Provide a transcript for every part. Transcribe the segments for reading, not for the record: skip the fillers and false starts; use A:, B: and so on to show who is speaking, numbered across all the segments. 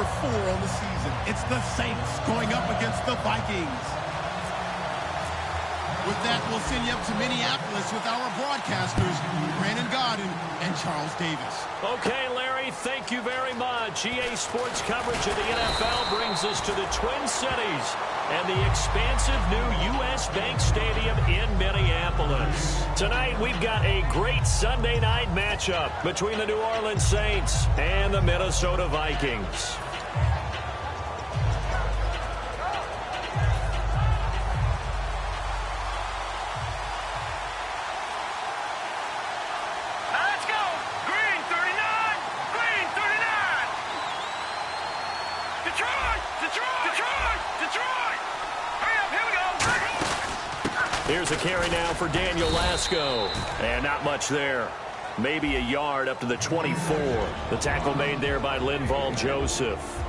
A: number 4 on the season. It's the Saints going up against the Vikings. With that, we'll send you up to Minneapolis with our broadcasters, Brandon Godden and Charles Davis.
B: Okay, Larry, thank you very much. EA Sports coverage of the NFL brings us to the Twin Cities and the expansive new U.S. Bank Stadium in Minneapolis. Tonight, we've got a great Sunday night matchup between the New Orleans Saints and the Minnesota Vikings. Here's a carry now for Daniel Lasco. And not much there. Maybe a yard up to the 24. The tackle made there by Linval Joseph.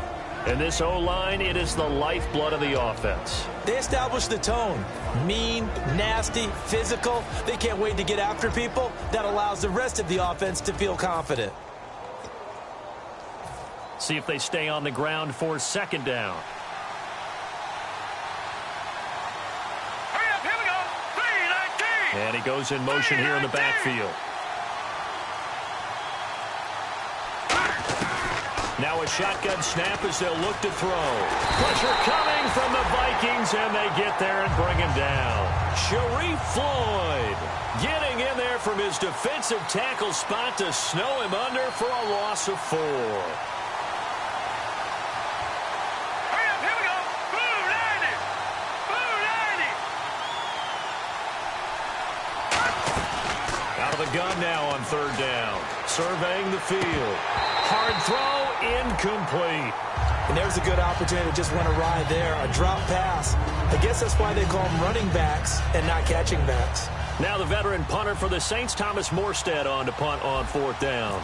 B: And this O-line, it is the lifeblood of the offense.
C: They established the tone. Mean, nasty, physical. They can't wait to get after people. That allows the rest of the offense to feel confident.
B: See if they stay on the ground for second down. And he goes in motion here in the backfield. Now a shotgun snap as they'll look to throw. Pressure coming from the Vikings, and they get there and bring him down. Sharif Floyd getting in there from his defensive tackle spot to snow him under for a loss of 4. Gun now on third down. Surveying the field. Hard throw, incomplete.
C: And there's a good opportunity to just run a ride there. A drop pass. I guess that's why they call them running backs and not catching backs.
B: Now the veteran punter for the Saints, Thomas Morstead, on to punt on fourth down.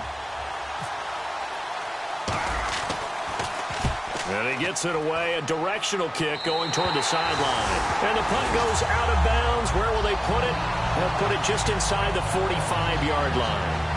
B: And he gets it away. A directional kick going toward the sideline. And the punt goes out of bounds. Where will they put it? They'll put it just inside the 45-yard line.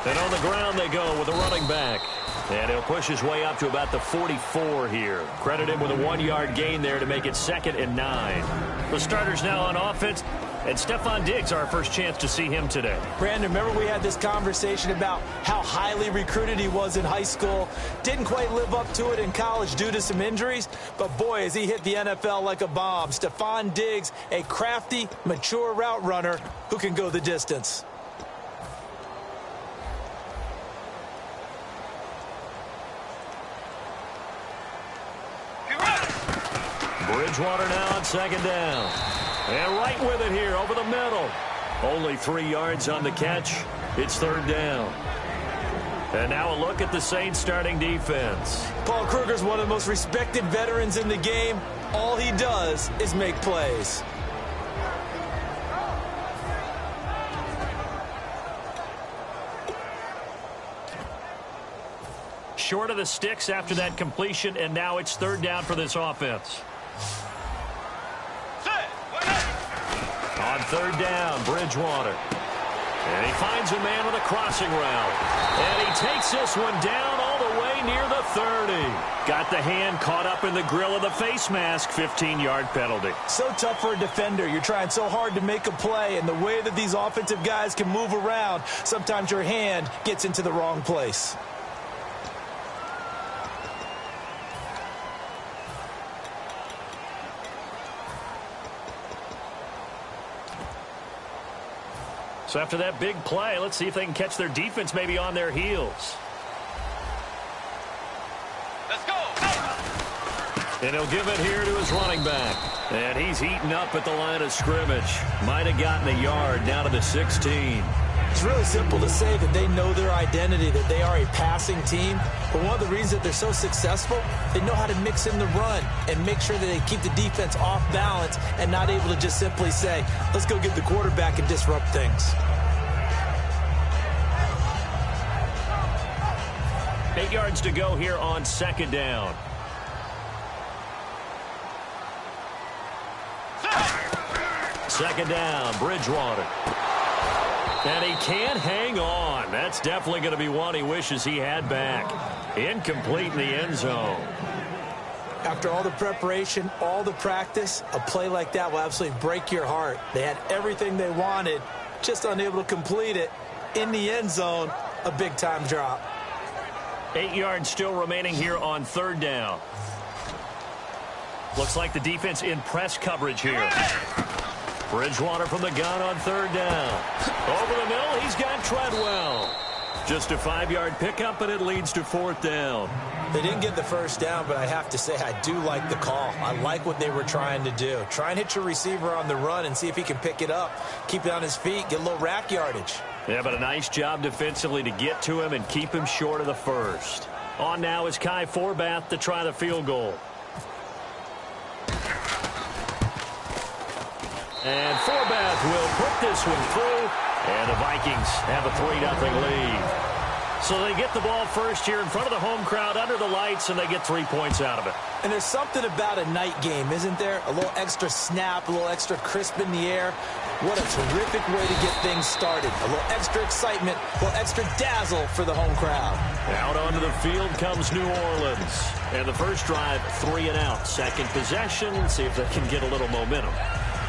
B: And on the ground they go with a running back. And he'll push his way up to about the 44 here. Credit him with a 1-yard gain there to make it 2nd and 9. The starters now on offense. And Stephon Diggs, our first chance to see him today.
C: Brandon, remember we had this conversation about how highly recruited he was in high school. Didn't quite live up to it in college due to some injuries. But, boy, as he hit the NFL like a bomb. Stephon Diggs, a crafty, mature route runner who can go the distance.
B: Bridgewater now on second down. And right with it here over the middle. Only 3 yards on the catch. It's third down. And now a look at the Saints starting defense.
C: Paul Kruger's one of the most respected veterans in the game. All he does is make plays.
B: Short of the sticks after that completion, and now it's third down for this offense. On third down, Bridgewater. And he finds a man with a crossing route. And he takes this one down all the way near the 30. Got the hand caught up in the grill of the face mask. 15-yard penalty.
C: So tough for a defender. You're trying so hard to make a play, and the way that these offensive guys can move around, sometimes your hand gets into the wrong place.
B: So after that big play, let's see if they can catch their defense maybe on their heels.
D: Let's go!
B: And he'll give it here to his running back. And he's eaten up at the line of scrimmage. Might have gotten a yard down to the 16.
C: It's really simple to say that they know their identity, that they are a passing team. But one of the reasons that they're so successful, they know how to mix in the run and make sure that they keep the defense off balance and not able to just simply say, let's go get the quarterback and disrupt things.
B: 8 yards to go here on second down. Second down, Bridgewater. And he can't hang on. That's definitely going to be one he wishes he had back. Incomplete in the end zone.
C: After all the preparation, all the practice, a play like that will absolutely break your heart. They had everything they wanted, just unable to complete it. In the end zone, a big-time drop.
B: 8 yards still remaining here on third down. Looks like the defense in press coverage here. Bridgewater from the gun on third down. Over the middle, he's got Treadwell. Just a 5-yard pickup, and it leads to fourth down.
C: They didn't get the first down, but I have to say I do like the call. I like what they were trying to do. Try and hit your receiver on the run and see if he can pick it up. Keep it on his feet, get a little rack yardage.
B: Yeah, but a nice job defensively to get to him and keep him short of the first. On now is Kai Forbath to try the field goal. And Forbath will put this one through, and the Vikings have a 3-0 lead. So they get the ball first here in front of the home crowd under the lights, and they get 3 points out of it.
C: And there's something about a night game, isn't there? A little extra snap, a little extra crisp in the air. What a terrific way to get things started. A little extra excitement, a little extra dazzle for the home crowd.
B: Out onto the field comes New Orleans. And the first drive, 3 and out. Second possession, see if they can get a little momentum.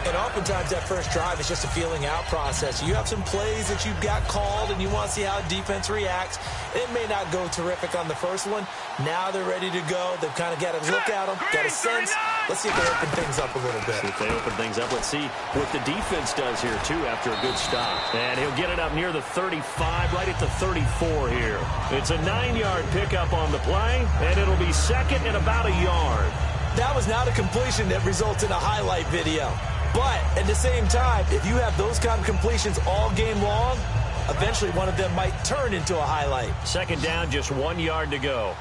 C: And oftentimes that first drive is just a feeling out process. You have some plays that you've got called and you want to see how defense reacts. It may not go terrific on the first one. Now they're ready to go. They've kind of got a look at them, got a sense. Let's see if they open things up a little bit.
B: See if they open things up. Let's see what the defense does here, too, after a good stop. And he'll get it up near the 35, right at the 34 here. It's a 9-yard pickup on the play, and it'll be second and about a yard.
C: That was not a completion that results in a highlight video. But at the same time, if you have those kind of completions all game long, eventually one of them might turn into a highlight.
B: Second down, just 1 yard to go.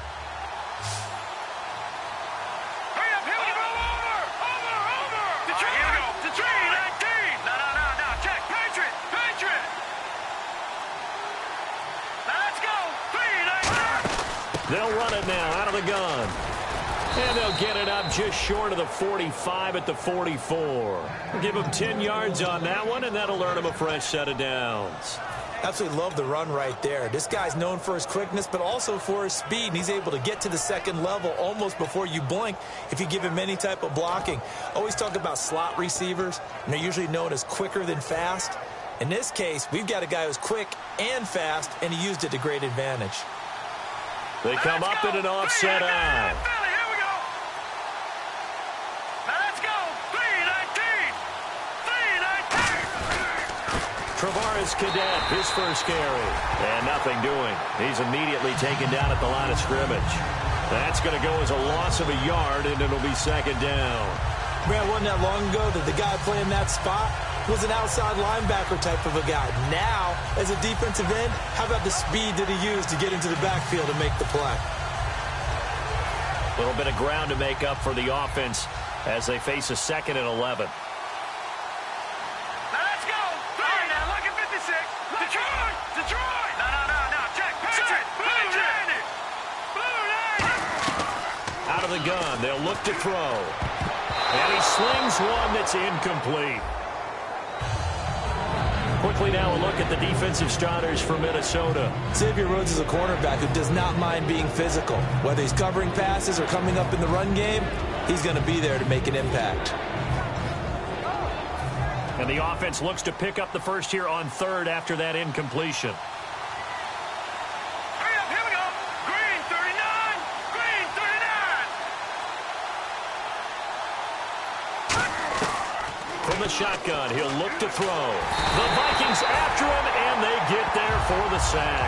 D: Hurry up, here we go, over! Detroit, here we go. Detroit, 19! No, check, Patriot! Now let's go, 3-19!
B: They'll run it now out of the gun. And they'll get it up just short of the 45 at the 44. We'll give them 10 yards on that one, and that'll earn them a fresh set of downs.
C: Absolutely love the run right there. This guy's known for his quickness, but also for his speed. And he's able to get to the second level almost before you blink if you give him any type of blocking. Always talk about slot receivers, and they're usually known as quicker than fast. In this case, we've got a guy who's quick and fast, and he used it to great advantage.
B: They come up in an offset eye. Travaris Cadet, his first carry. And nothing doing. He's immediately taken down at the line of scrimmage. That's going to go as a loss of a yard, and it'll be second down.
C: Brad, wasn't that long ago that the guy playing that spot was an outside linebacker type of a guy. Now, as a defensive end, how about the speed that he used to get into the backfield and make the play?
B: A little bit of ground to make up for the offense as they face a 2nd and 11.
D: Detroit! No, check, Patriot!
B: Out of the gun, they'll look to throw. And he slings one that's incomplete. Quickly now a look at the defensive starters for Minnesota.
C: Xavier Rhodes is a cornerback who does not mind being physical. Whether he's covering passes or coming up in the run game, he's going to be there to make an impact.
B: And the offense looks to pick up the first here on third after that incompletion.
D: Hurry up, here we go. Green 39.
B: From the shotgun, he'll look to throw. The Vikings after him, and they get there for the sack.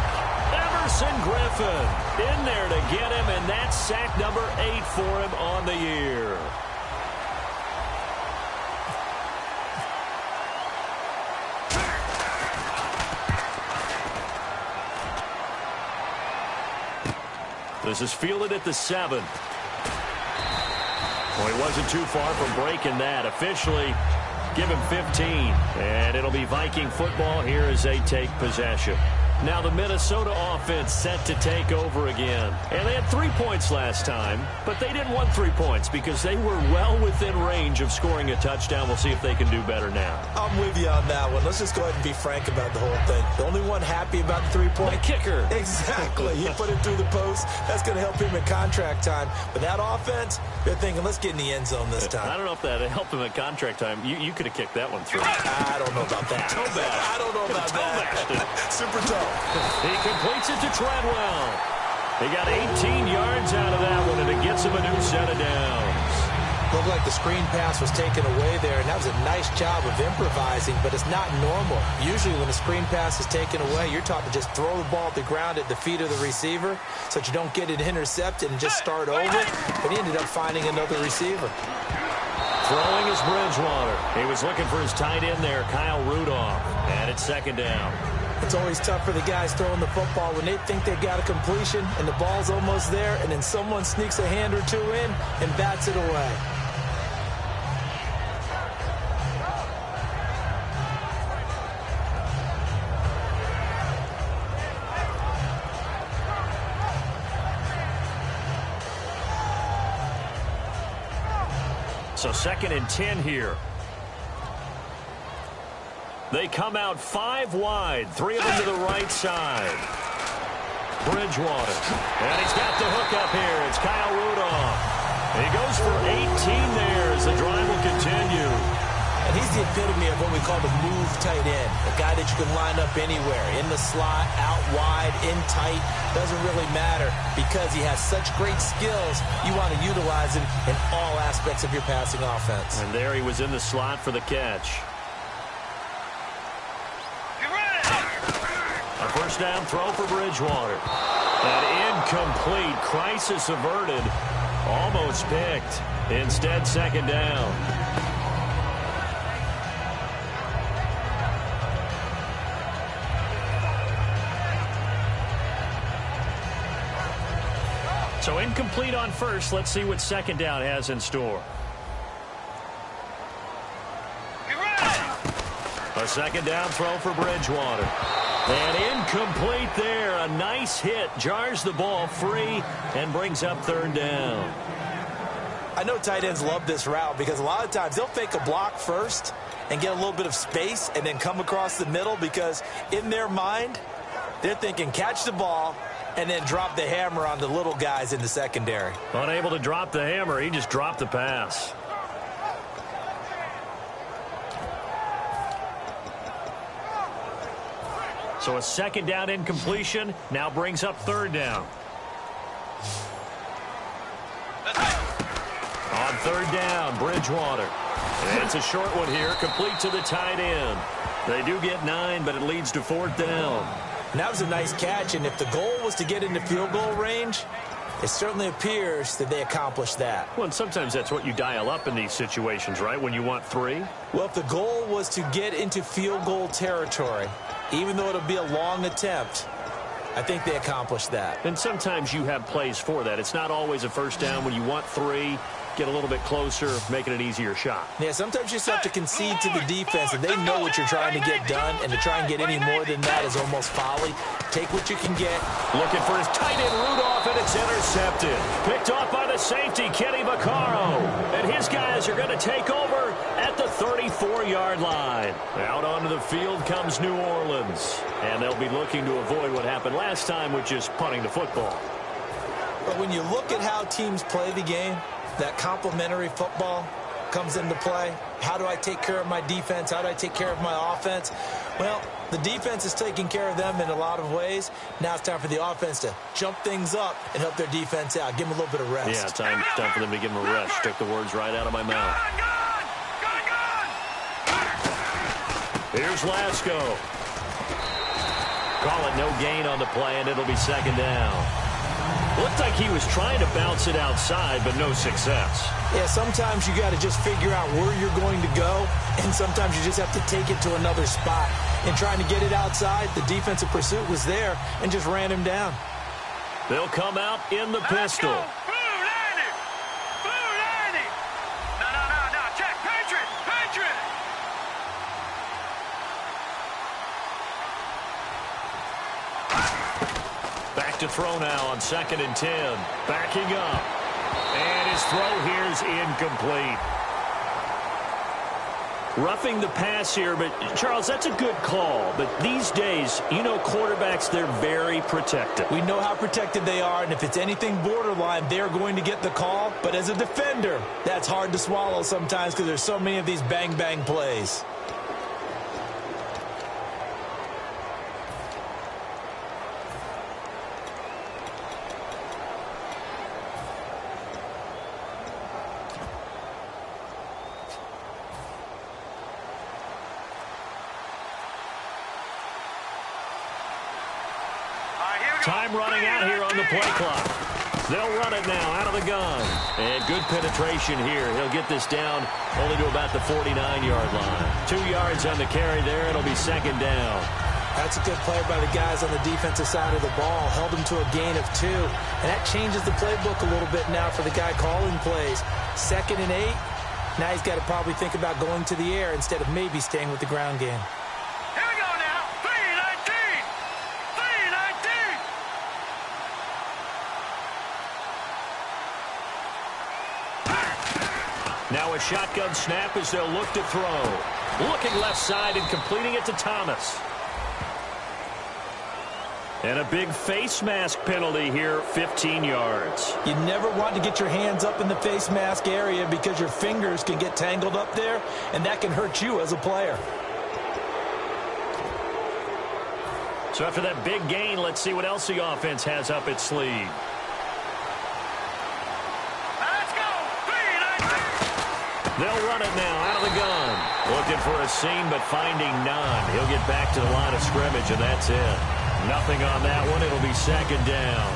B: Everson Griffin in there to get him, and that's sack number 8 for him on the year. This is fielded at the 7. Well, he wasn't too far from breaking that. Officially, give him 15. And it'll be Viking football here as they take possession. Now the Minnesota offense set to take over again. And they had 3 points last time, but they didn't want 3 points because they were well within range of scoring a touchdown. We'll see if they can do better now.
C: I'm with you on that one. Let's just go ahead and be frank about the whole thing. The only one happy about the 3-point.
B: The kicker.
C: Exactly. He put it through the post. That's going to help him in contract time. But that offense, they're thinking, let's get in the end zone this time.
B: I don't know if that helped him at contract time. You could have kicked that one through.
C: I don't know about that.
B: Toe bash.
C: I don't know about that. Super toe.
B: He completes it to Treadwell. He got 18 yards out of that one, and it gets him a new set of downs.
C: Looked like the screen pass was taken away there, and that was a nice job of improvising, but it's not normal. Usually when a screen pass is taken away, you're taught to just throw the ball at the ground at the feet of the receiver so that you don't get it intercepted and just start over. But he ended up finding another receiver.
B: Throwing is Bridgewater. He was looking for his tight end there, Kyle Rudolph. And it's second down.
C: It's always tough for the guys throwing the football when they think they've got a completion and the ball's almost there, and then someone sneaks a hand or two in and bats it away.
B: So 2nd and 10 here. They come out 5 wide, 3 of them to the right side. Bridgewater. And he's got the hook up here. It's Kyle Rudolph. He goes for 18 there as the drive will continue.
C: And he's the epitome of what we call the move tight end. A guy that you can line up anywhere. In the slot, out wide, in tight. Doesn't really matter because he has such great skills. You want to utilize him in all aspects of your passing offense.
B: And there he was in the slot for the catch. A first down throw for Bridgewater. That incomplete. Crisis averted. Almost picked. Instead, second down. So incomplete on first. Let's see what second down has in store. A second down throw for Bridgewater. And incomplete there. A nice hit. Jars the ball free and brings up third down.
C: I know tight ends love this route because a lot of times they'll fake a block first and get a little bit of space and then come across the middle because in their mind, they're thinking catch the ball and then drop the hammer on the little guys in the secondary.
B: Unable to drop the hammer, he just dropped the pass. So a second down incompletion now brings up third down. On third down, Bridgewater. And it's a short one here, complete to the tight end. They do get 9, but it leads to 4th down.
C: And that was a nice catch, and if the goal was to get into field goal range, it certainly appears that they accomplished that.
B: Well, and sometimes that's what you dial up in these situations, right, when you want 3?
C: Well, if the goal was to get into field goal territory, even though it'll be a long attempt, I think they accomplished that.
B: And sometimes you have plays for that. It's not always a first down when you want 3. Get a little bit closer, making an easier shot.
C: Yeah, sometimes you just have to concede to the defense, and they know what you're trying to get done, and to try and get any more than that is almost folly. Take what you can get.
B: Looking for his tight end, Rudolph, and it's intercepted. Picked off by the safety, Kenny Vaccaro. And his guys are going to take over at the 34-yard line. Out onto the field comes New Orleans. And they'll be looking to avoid what happened last time, which is punting the football.
C: But when you look at how teams play the game, that complementary football comes into play. How do I take care of my defense? How do I take care of my offense? Well, the defense is taking care of them in a lot of ways. Now it's time for the offense to jump things up and help their defense out. Give them a little bit of rest.
B: Yeah, time for them to give them a rest. Took the words right out of my mouth. Here's Lasco. Call it no gain on the play, and it'll be second down. Looked like he was trying to bounce it outside, but no success.
C: Yeah, sometimes you got to just figure out where you're going to go, and sometimes you just have to take it to another spot. In trying to get it outside, the defensive pursuit was there and just ran him down.
B: They'll come out in the pistol. to throw now on 2nd and 10. Backing up. And his throw here is incomplete. Roughing the pass here, but Charles, that's a good call. But these days, you know, quarterbacks, they're very protected.
C: We know how protected they are, and if it's anything borderline, they're going to get the call. But as a defender, that's hard to swallow sometimes because there's so many of these bang-bang plays.
B: Time running out here on the play clock. They'll run it now out of the gun. And good penetration here. He'll get this down only to about the 49-yard line. 2 yards on the carry there. It'll be 2nd down.
C: That's a good play by the guys on the defensive side of the ball. Held them to a gain of 2. And that changes the playbook a little bit now for the guy calling plays. 2nd and 8. Now he's got to probably think about going to the air instead of maybe staying with the ground game.
D: Here we go now. 3-19. 3-19.
B: Now a shotgun snap as they'll look to throw. Looking left side and completing it to Thomas. And a big face mask penalty here, 15 yards.
C: You never want to get your hands up in the face mask area because your fingers can get tangled up there, and that can hurt you as a player.
B: So after that big gain, let's see what else the offense has up its sleeve.
D: Let's go. 3-19.
B: They'll run it now out of the gun. Looking for a seam, but finding none. He'll get back to the line of scrimmage, and that's it. Nothing on that one. It'll be 2nd down.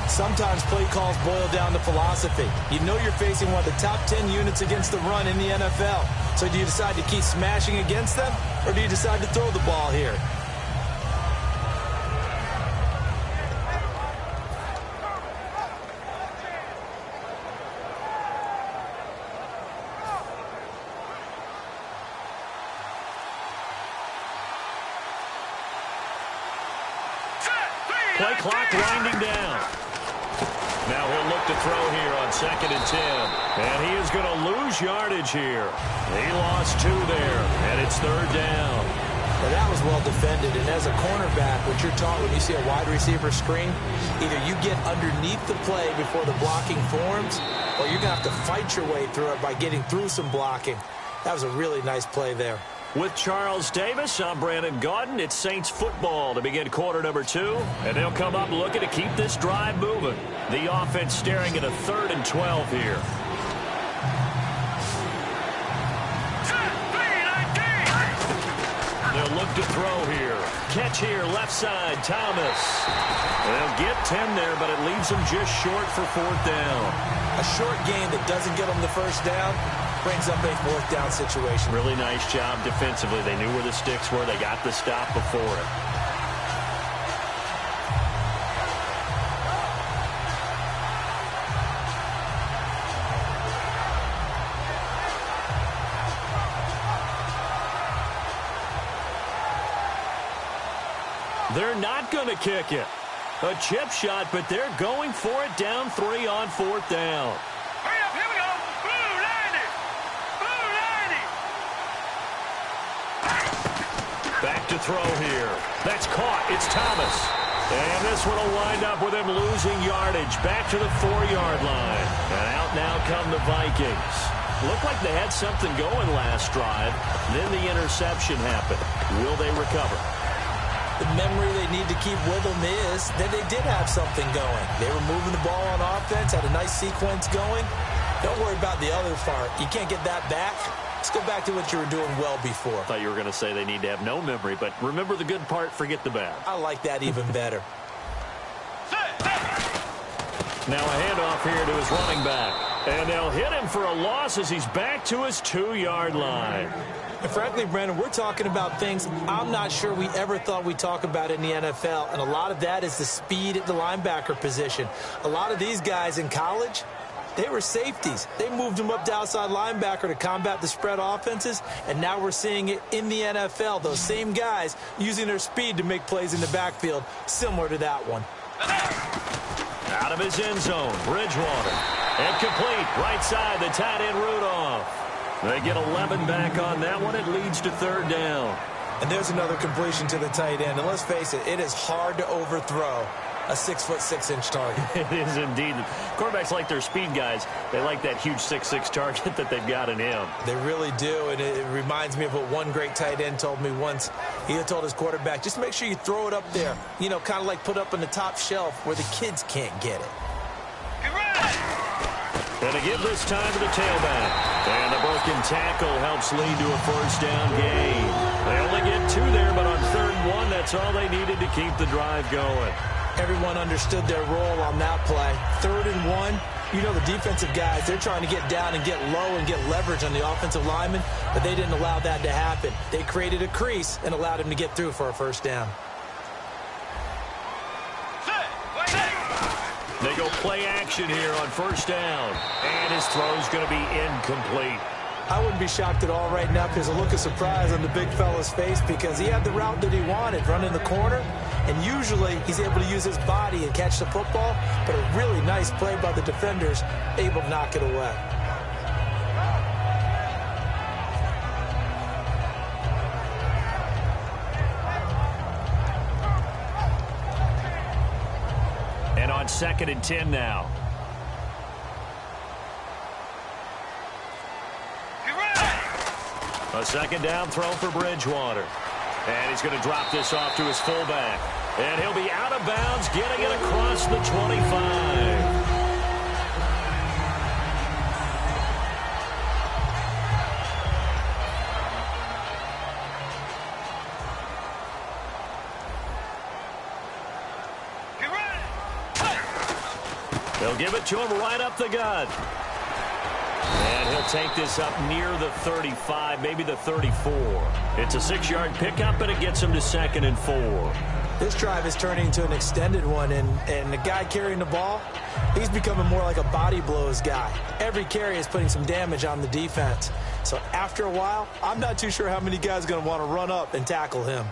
C: Sometimes play calls boil down to philosophy. You know you're facing one of the top 10 units against the run in the NFL. So do you decide to keep smashing against them, or do you decide to throw the ball here?
B: Play clock winding down. Now he'll look to throw here on 2nd and 10. And he is going to lose yardage here. He lost 2 there, and it's 3rd down.
C: Now that was well defended, and as a cornerback, what you're taught when you see a wide receiver screen, either you get underneath the play before the blocking forms, or you're going to have to fight your way through it by getting through some blocking. That was a really nice play there.
B: With Charles Davis, I'm Brandon Gaudin. It's Saints football to begin quarter number 2. And they'll come up looking to keep this drive moving. The offense staring at a 3rd and 12 here. They'll look to throw here. Catch here, left side, Thomas. They'll get 10 there, but it leaves them just short for 4th down.
C: A short gain that doesn't get them the first down brings up a 4th down situation.
B: Really nice job defensively. They knew where the sticks were. They got the stop before it. They're not going to kick it. A chip shot, but they're going for it down 3 on 4th down.
D: Hurry up, here we go. Blue 90. Blue 90.
B: Back to throw here. That's caught. It's Thomas. And this one will wind up with him losing yardage. Back to the 4-yard line. And out now come the Vikings. Looked like they had something going last drive. Then the interception happened. Will they recover?
C: The memory they need to keep with them is that they did have something going. They were moving the ball on offense, had a nice sequence going. Don't worry about the other part. You can't get that back. Let's go back to what you were doing well before.
B: I thought you were going to say they need to have no memory, but remember the good part, forget the bad.
C: I like that even better.
B: Now a handoff here to his running back. And they'll hit him for a loss as he's back to his 2-yard line.
C: And frankly, Brandon, we're talking about things I'm not sure we ever thought we'd talk about in the NFL. And a lot of that is the speed at the linebacker position. A lot of these guys in college, they were safeties. They moved them up to outside linebacker to combat the spread offenses. And now we're seeing it in the NFL. Those same guys using their speed to make plays in the backfield, similar to that one.
B: Out of his end zone, Bridgewater. Incomplete, right side, the tight end Rudolph. They get 11 back on that one. It leads to third down.
C: And there's another completion to the tight end. And let's face it, it is hard to overthrow a 6'6" target.
B: It is indeed. Quarterbacks like their speed guys. They like that huge 6'6" target that they've got in him.
C: They really do, and it reminds me of what one great tight end told me once. He had told his quarterback, just make sure you throw it up there. You know, kind of like put up on the top shelf where the kids can't get it.
B: And to give this time to the tailback. And the broken tackle helps lead to a first down gain. They only get 2 there, but on 3rd and 1, that's all they needed to keep the drive going.
C: Everyone understood their role on that play. 3rd and 1, you know the defensive guys, they're trying to get down and get low and get leverage on the offensive lineman, but they didn't allow that to happen. They created a crease and allowed him to get through for a first down.
B: They go play action here on first down. And his throw's going to be incomplete.
C: I wouldn't be shocked at all right now because a look of surprise on the big fella's face because he had the route that he wanted, running the corner, and usually he's able to use his body and catch the football, but a really nice play by the defenders, able to knock it away.
B: And on 2nd and 10 now. A second down throw for Bridgewater. And he's going to drop this off to his fullback. And he'll be out of bounds, getting it across the 25. They'll give it to him right up the gut. And he'll take this up near the 35, maybe the 34. It's a 6-yard pickup, and it gets him to 2nd and 4.
C: This drive is turning into an extended one, and the guy carrying the ball, he's becoming more like a body blows guy. Every carry is putting some damage on the defense. So after a while, I'm not too sure how many guys are going to want to run up and tackle him.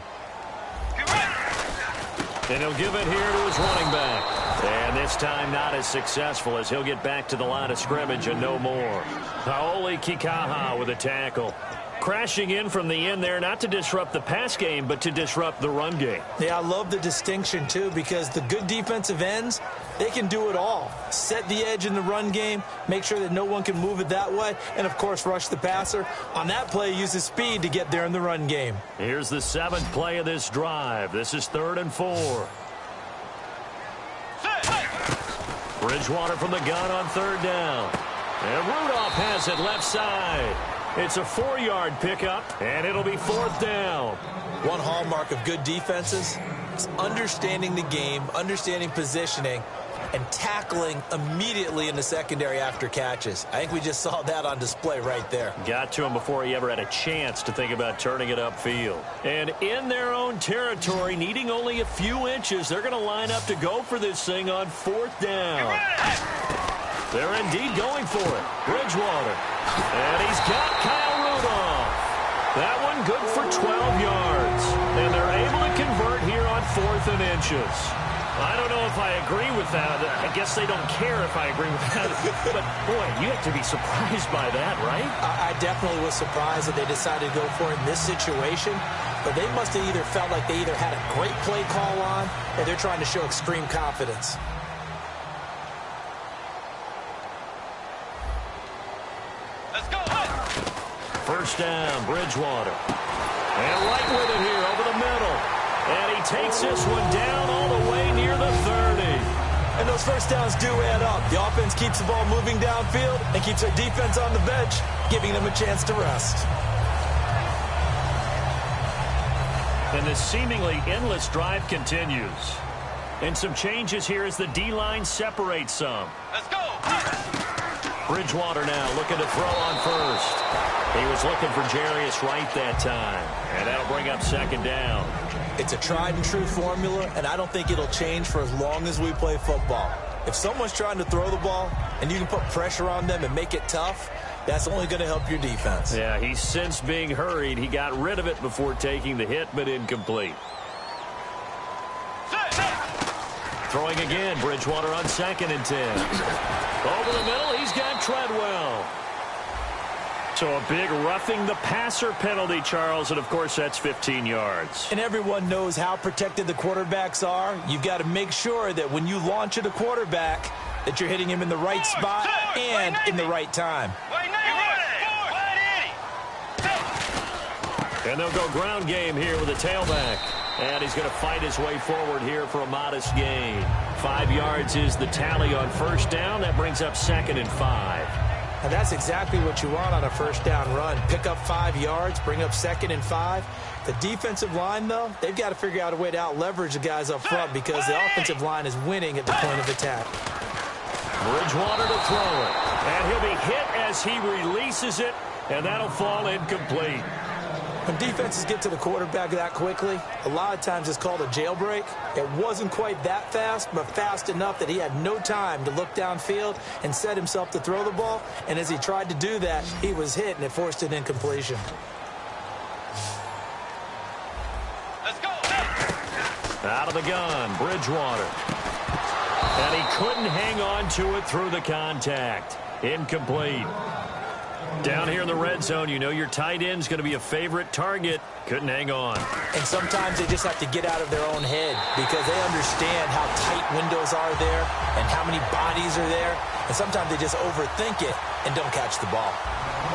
B: And he'll give it here to his running back. And this time not as successful as he'll get back to the line of scrimmage and no more. Haoli Kikaha with a tackle. Crashing in from the end there, not to disrupt the pass game, but to disrupt the run game.
C: Yeah, I love the distinction, too, because the good defensive ends, they can do it all. Set the edge in the run game, make sure that no one can move it that way, and, of course, rush the passer. On that play, use his speed to get there in the run game.
B: Here's the 7th play of this drive. This is 3rd and 4. Bridgewater from the gun on 3rd down. And Rudolph has it left side. It's a 4-yard pickup, and it'll be 4th down.
C: One hallmark of good defenses is understanding the game, understanding positioning, and tackling immediately in the secondary after catches. I think we just saw that on display right there.
B: Got to him before he ever had a chance to think about turning it upfield. And in their own territory, needing only a few inches, they're going to line up to go for this thing on 4th down. They're indeed going for it. Bridgewater. And he's got Kyle Rudolph. That one good for 12 yards. And they're able to convert here on 4th and inches. I don't know if I agree with that. I guess they don't care if I agree with that. But, boy, you have to be surprised by that, right?
C: I definitely was surprised that they decided to go for it in this situation. But they must have either felt like they either had a great play call on or they're trying to show extreme confidence.
B: First down, Bridgewater. And right with it here over the middle. And he takes this one down all the way near the 30.
C: And those first downs do add up. The offense keeps the ball moving downfield and keeps their defense on the bench, giving them a chance to rest.
B: And this seemingly endless drive continues. And some changes here as the D-line separates some.
D: Let's go.
B: Bridgewater now looking to throw on first. He was looking for Jarius Wright that time. And that'll bring up 2nd down.
C: It's a tried and true formula, and I don't think it'll change for as long as we play football. If someone's trying to throw the ball and you can put pressure on them and make it tough, that's only going to help your defense.
B: Yeah, he's since being hurried. He got rid of it before taking the hit, but incomplete. Throwing again, Bridgewater on 2nd and 10. Over the middle, he's got Treadwell. So a big roughing the passer penalty, Charles, and of course that's 15 yards.
C: And everyone knows how protected the quarterbacks are. You've got to make sure that when you launch at a quarterback that you're hitting him in the right spot and in the right time.
B: And they'll go ground game here with a tailback. And he's going to fight his way forward here for a modest gain. 5 yards is the tally on first down. That brings up 2nd and 5.
C: And that's exactly what you want on a first down run. Pick up 5 yards, bring up 2nd and 5. The defensive line, though, they've got to figure out a way to out-leverage the guys up front because the offensive line is winning at the point of attack.
B: Bridgewater to throw it. And he'll be hit as he releases it, and that'll fall incomplete.
C: When defenses get to the quarterback that quickly, a lot of times it's called a jailbreak. It wasn't quite that fast, but fast enough that he had no time to look downfield and set himself to throw the ball. And as he tried to do that, he was hit, and it forced an incompletion.
D: Let's go.
B: Out of the gun, Bridgewater. And he couldn't hang on to it through the contact. Incomplete. Down here in the red zone, you know your tight end's going to be a favorite target. Couldn't hang on.
C: And sometimes they just have to get out of their own head because they understand how tight windows are there and how many bodies are there. And sometimes they just overthink it and don't catch the ball.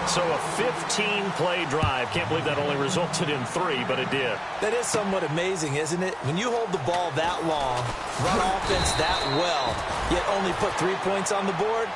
B: So a 15-play drive. Can't believe that only resulted in 3, but it did.
C: That is somewhat amazing, isn't it? When you hold the ball that long, run offense that well, yet only put 3 points on the board,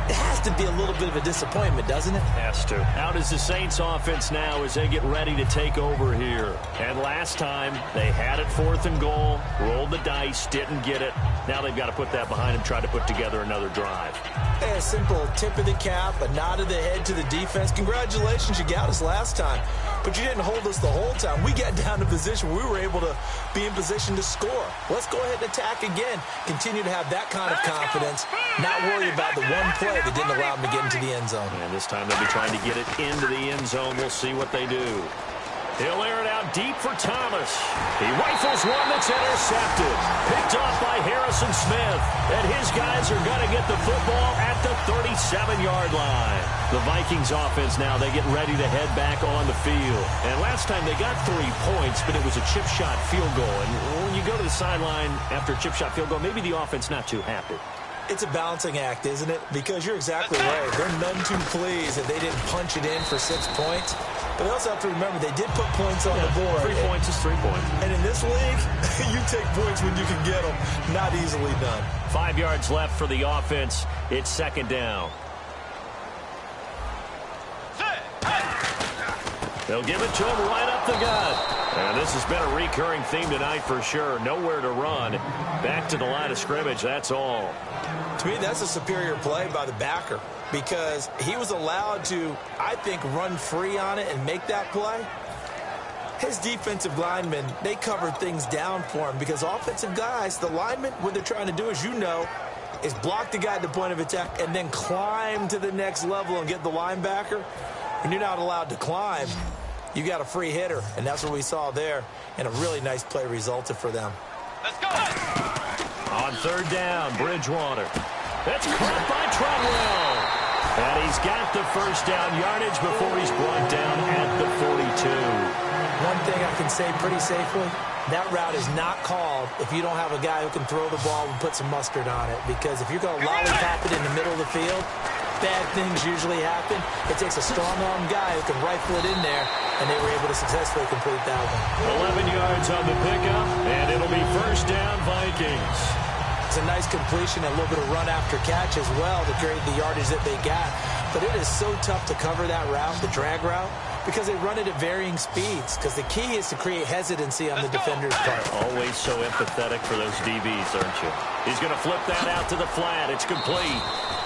C: it has to be a little bit of a disappointment, doesn't it?
B: Has to. Out is the Saints offense now as they get ready to take over here. And last time, they had it 4th and goal, rolled the dice, didn't get it. Now they've got to put that behind them, try to put together another drive.
C: A simple tip of the cap, a nod of the head to the defense. Congratulations, you got us last time. But you didn't hold us the whole time. We got down to position where we were able to be in position to score. Let's go ahead and attack again. Continue to have that kind of confidence. Not worry about the one play that didn't allow them to get into the end zone.
B: And this time they'll be trying to get it into the end zone. We'll see what they do. He'll air it out deep for Thomas. He rifles one that's intercepted. Picked off by Harrison Smith. And his guys are going to get the football at the 37-yard line. The Vikings offense now, they get ready to head back on the field. And last time they got 3 points, but it was a chip shot field goal. And when you go to the sideline after a chip shot field goal, maybe the offense not too happy.
C: It's a balancing act, isn't it? Because you're exactly right. They're none too pleased that they didn't punch it in for 6 points. But they also have to remember they did put points on the board.
B: 3 points is 3 points.
C: And in this league, you take points when you can get them. Not easily done.
B: 5 yards left for the offense. It's 2nd down. They'll give it to him right up the gut. And this has been a recurring theme tonight for sure. Nowhere to run. Back to the line of scrimmage, that's all.
C: To me, that's a superior play by the backer because he was allowed to, I think, run free on it and make that play. His defensive linemen, they covered things down for him because offensive guys, the linemen, what they're trying to do, as you know, is block the guy at the point of attack and then climb to the next level and get the linebacker. When you're not allowed to climb, you got a free hitter, and that's what we saw there, and a really nice play resulted for them.
D: Let's go.
B: On 3rd down, Bridgewater. That's caught by Treadwell. And he's got the first down yardage before he's brought down at the 42.
C: One thing I can say pretty safely, that route is not called if you don't have a guy who can throw the ball and put some mustard on it. Because if you're going to lollipop it in the middle of the field, bad things usually happen. It takes a strong-arm guy who can rifle it in there, and they were able to successfully complete that one.
B: 11 yards on the pickup, and it'll be first down Vikings.
C: It's a nice completion, a little bit of run after catch as well to create the yardage that they got. But it is so tough to cover that route, the drag route, because they run it at varying speeds. Because the key is to create hesitancy on the defender's part.
B: Always so empathetic for those DBs, aren't you? He's going to flip that out to the flat. It's complete.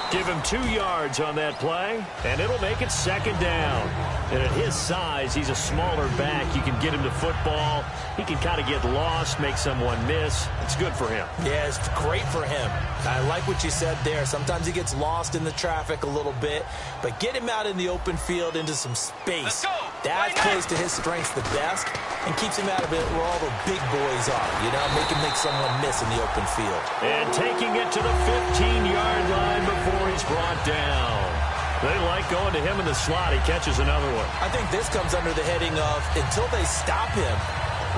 B: Give him 2 yards on that play, and it'll make it 2nd down. And at his size, he's a smaller back. You can get him to football. He can kind of get lost, make someone miss. It's good for him.
C: Yeah, it's great for him. I like what you said there. Sometimes he gets lost in the traffic a little bit, but get him out in the open field into some space. That plays to his strengths the best and keeps him out of it where all the big boys are, you know, make someone miss in the open field.
B: And taking it to the 15-yard line before he's brought down. They like going to him in the slot. He catches another one.
C: I think this comes under the heading of until they stop him,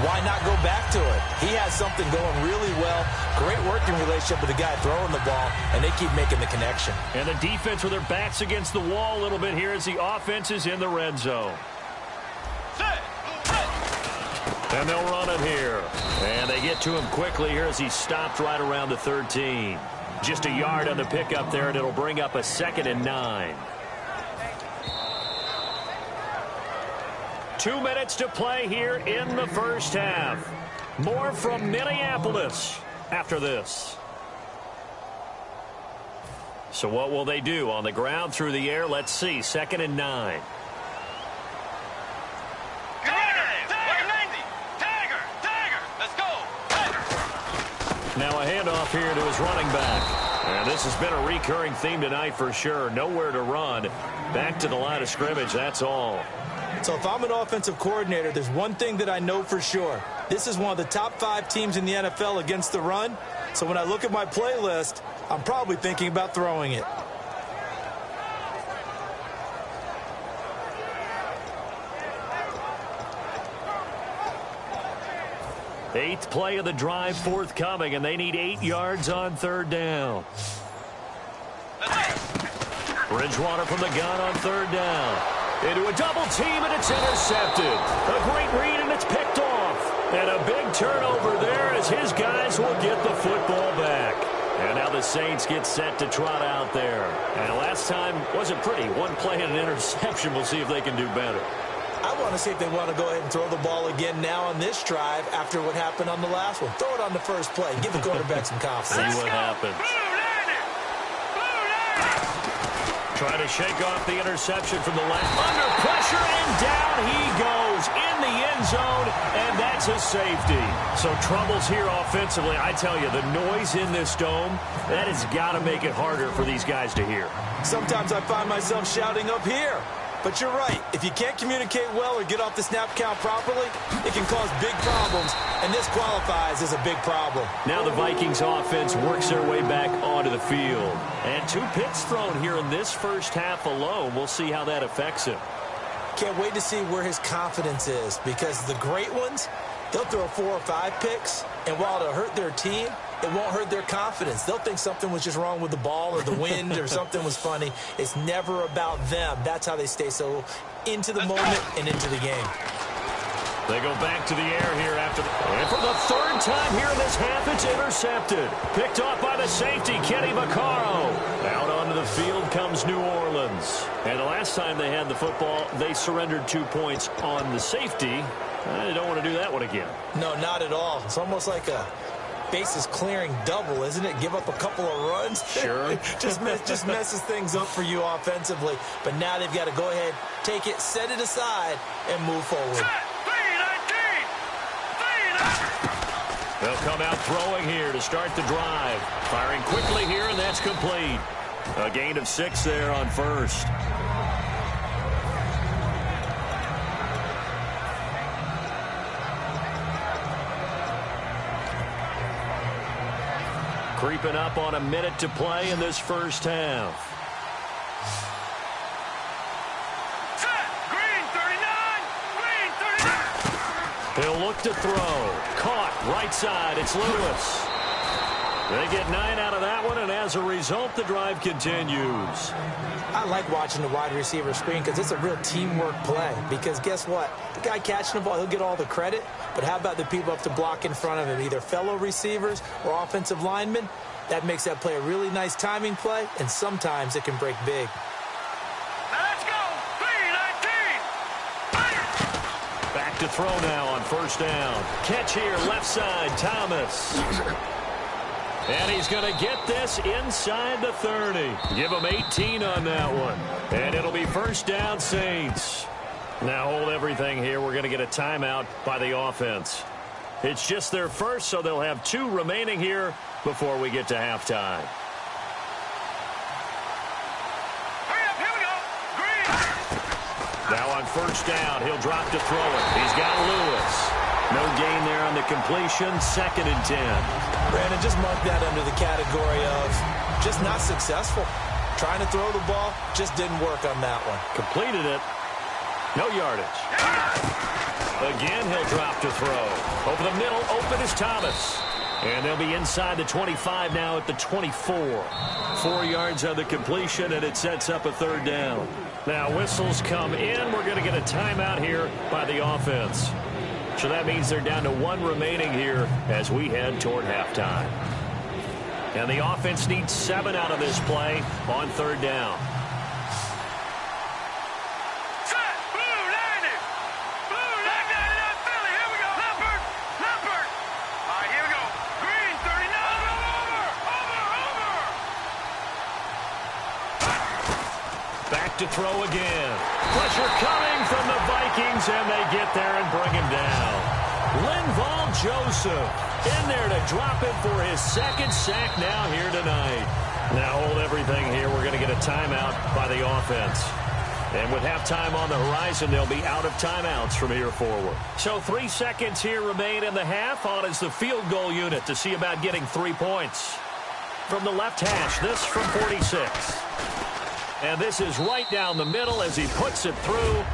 C: why not go back to it? He has something going really well. Great working relationship with the guy throwing the ball, and they keep making the connection.
B: And the defense with their backs against the wall a little bit here as the offense is in the red zone. And they'll run it here. And they get to him quickly here as he stopped right around the 13. Just a yard on the pickup there, and it'll bring up a 2nd and 9. 2 minutes to play here in the first half. More from Minneapolis after this. So what will they do? On the ground, through the air, let's see. 2nd and 9. Now a handoff here to his running back. And this has been a recurring theme tonight for sure. Nowhere to run. Back to the line of scrimmage, that's all.
C: So if I'm an offensive coordinator, there's one thing that I know for sure. This is one of the top 5 teams in the NFL against the run. So when I look at my playlist, I'm probably thinking about throwing it.
B: Eighth play of the drive forthcoming, and they need 8 yards on 3rd down. Bridgewater from the gun on 3rd down. Into a double team, and it's intercepted. A great read, and it's picked off. And a big turnover there as his guys will get the football back. And now the Saints get set to trot out there. And last time wasn't pretty. One play and an interception. We'll see if they can do better.
C: I want to see if they want to go ahead and throw the ball again now on this drive after what happened on the last one. Throw it on the first play. Give the quarterback some confidence.
B: See what happens. Trying to shake off the interception from the left. Under pressure, and down he goes in the end zone, and that's a safety. So troubles here offensively. I tell you, the noise in this dome, that has got to make it harder for these guys to hear.
C: Sometimes I find myself shouting up here. But you're right. If you can't communicate well or get off the snap count properly, it can cause big problems, and this qualifies as a big problem.
B: Now the Vikings offense works their way back onto the field. And 2 picks thrown here in this first half alone. We'll see how that affects him.
C: Can't wait to see where his confidence is, because the great ones, they'll throw 4 or 5 picks, and while it'll hurt their team, it won't hurt their confidence. They'll think something was just wrong with the ball or the wind or something was funny. It's never about them. That's how they stay so into the moment and into the game.
B: They go back to the air here after and for the 3rd time here in this half, it's intercepted. Picked off by the safety, Kenny Vaccaro. Out onto the field comes New Orleans. And the last time they had the football, they surrendered 2 points on the safety. They don't want to do that one again.
C: No, not at all. It's almost like a bases clearing double, isn't it? Give up a couple of runs.
B: Sure.
C: just messes things up for you offensively. But now they've got to go ahead, take it, set it aside, and move forward.
B: They'll come out throwing here to start the drive. Firing quickly here, and that's complete. A gain of 6 there on 1st. Creeping up on a minute to play in this first half. He'll look to throw. Caught right side. It's Lewis. They get 9 out of that one, and as a result, the drive continues.
C: I like watching the wide receiver screen because it's a real teamwork play. Because guess what? The guy catching the ball, he'll get all the credit. But how about the people up to block in front of him, either fellow receivers or offensive linemen? That makes that play a really nice timing play, and sometimes it can break big.
D: Let's go! 3-19!
B: Back to throw now on 1st down. Catch here, left side, Thomas. And he's going to get this inside the 30. Give him 18 on that one. And it'll be 1st down, Saints. Now hold everything here. We're going to get a timeout by the offense. It's just their first, so they'll have 2 remaining here before we get to halftime.
D: Hurry up, here we go. Green.
B: Now on first down. He'll drop to throw it. He's got Lewis. No gain there on the completion. 2nd and 10.
C: Brandon, just mark that under the category of just not successful. Trying to throw the ball, just didn't work on that one.
B: Completed it. No yardage. Again, he'll drop to throw. Over the middle, open is Thomas. And they'll be inside the 25 now at the 24. 4 yards on the completion, and it sets up a 3rd down. Now, whistles come in. We're going to get a timeout here by the offense. So that means they're down to 1 remaining here as we head toward halftime. And the offense needs 7 out of this play on 3rd down. To throw again. Pressure coming from the Vikings, and they get there and bring him down. Linval Joseph in there to drop it for his 2nd sack now here tonight. Now hold everything here. We're going to get a timeout by the offense. And with halftime on the horizon, they'll be out of timeouts from here forward. So 3 seconds here remain in the half. On is the field goal unit to see about getting 3 points. From the left hash, this from 46. And this is right down the middle as he puts it through.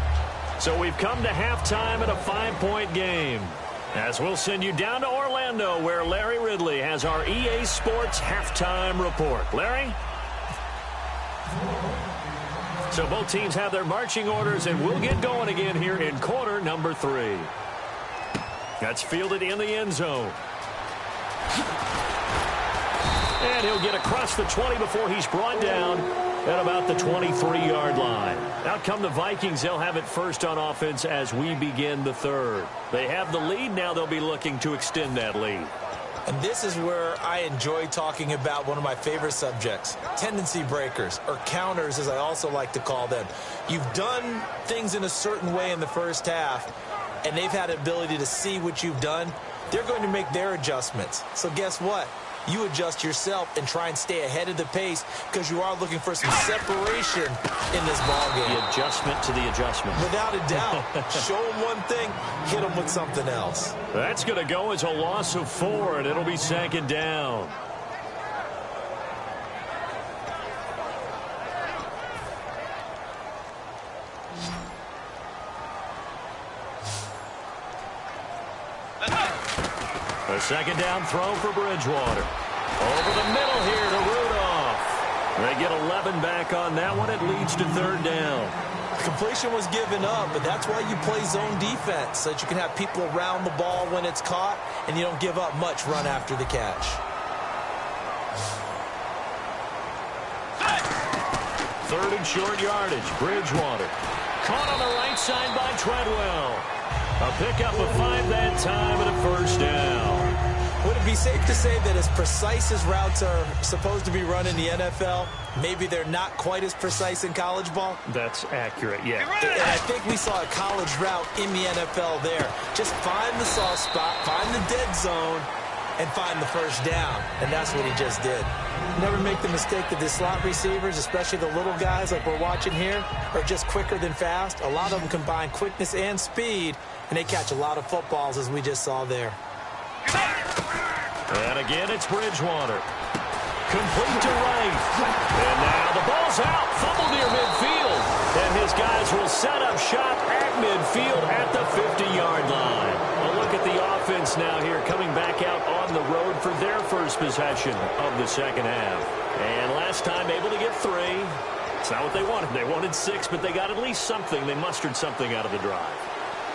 B: So we've come to halftime in a 5-point game. As we'll send you down to Orlando, where Larry Ridley has our EA Sports halftime report. Larry? So both teams have their marching orders, and we'll get going again here in quarter number 3. That's fielded in the end zone. And he'll get across the 20 before he's brought down at about the 23-yard line. Out come the Vikings. They'll have it first on offense as we begin the 3rd. They have the lead. Now they'll be looking to extend that lead.
C: And this is where I enjoy talking about one of my favorite subjects, tendency breakers, or counters as I also like to call them. You've done things in a certain way in the first half, and they've had the ability to see what you've done. They're going to make their adjustments. So guess what? You adjust yourself and try and stay ahead of the pace because you are looking for some separation in this ballgame.
B: The adjustment to the adjustment.
C: Without a doubt. Show them one thing, hit them with something else.
B: That's going to go as a loss of 4, and it'll be 2nd down. A 2nd down throw for Bridgewater. Over the middle here to Rudolph. They get 11 back on that one. It leads to 3rd down.
C: Completion was given up, but that's why you play zone defense, so that you can have people around the ball when it's caught, and you don't give up much run after the catch.
B: 3rd and short yardage. Bridgewater. Caught on the right side by Treadwell. A pickup of 5 that time and a 1st down.
C: Would it be safe to say that as precise as routes are supposed to be run in the NFL, maybe they're not quite as precise in college ball?
B: That's accurate, yeah.
C: And I think we saw a college route in the NFL there. Just find the soft spot, find the dead zone, and find the 1st down. And that's what he just did. Never make the mistake that the slot receivers, especially the little guys like we're watching here, are just quicker than fast. A lot of them combine quickness and speed, and they catch a lot of footballs, as we just saw there.
B: And again, it's Bridgewater. Complete to right. And now the ball's out. Fumble near midfield. And his guys will set up shop at midfield at the 50-yard line. A look at the offense now here, coming back out on the road for their first possession of the 2nd half. And last time able to get 3. It's not what they wanted. They wanted 6, but they got at least something. They mustered something out of the drive.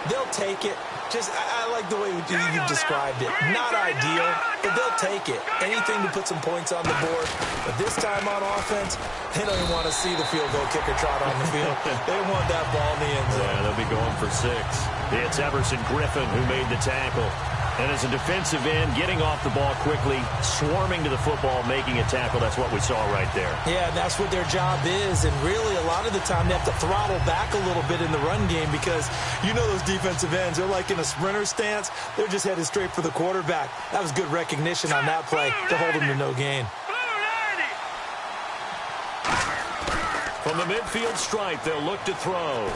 C: They'll take it. I like the way you've described it. Not ideal, but they'll take it. Anything to put some points on the board. But this time on offense, they don't even want to see the field goal kicker trot on the field. They want that ball in the end zone.
B: Yeah, they'll be going for 6. It's Everson Griffin who made the tackle. And as a defensive end, getting off the ball quickly, swarming to the football, making a tackle, that's what we saw right there.
C: Yeah, that's what their job is. And really, a lot of the time, they have to throttle back a little bit in the run game because you know those defensive ends, they're like in a sprinter stance. They're just headed straight for the quarterback. That was good recognition on that play to hold them to no gain.
B: From the midfield stripe, they'll look to throw.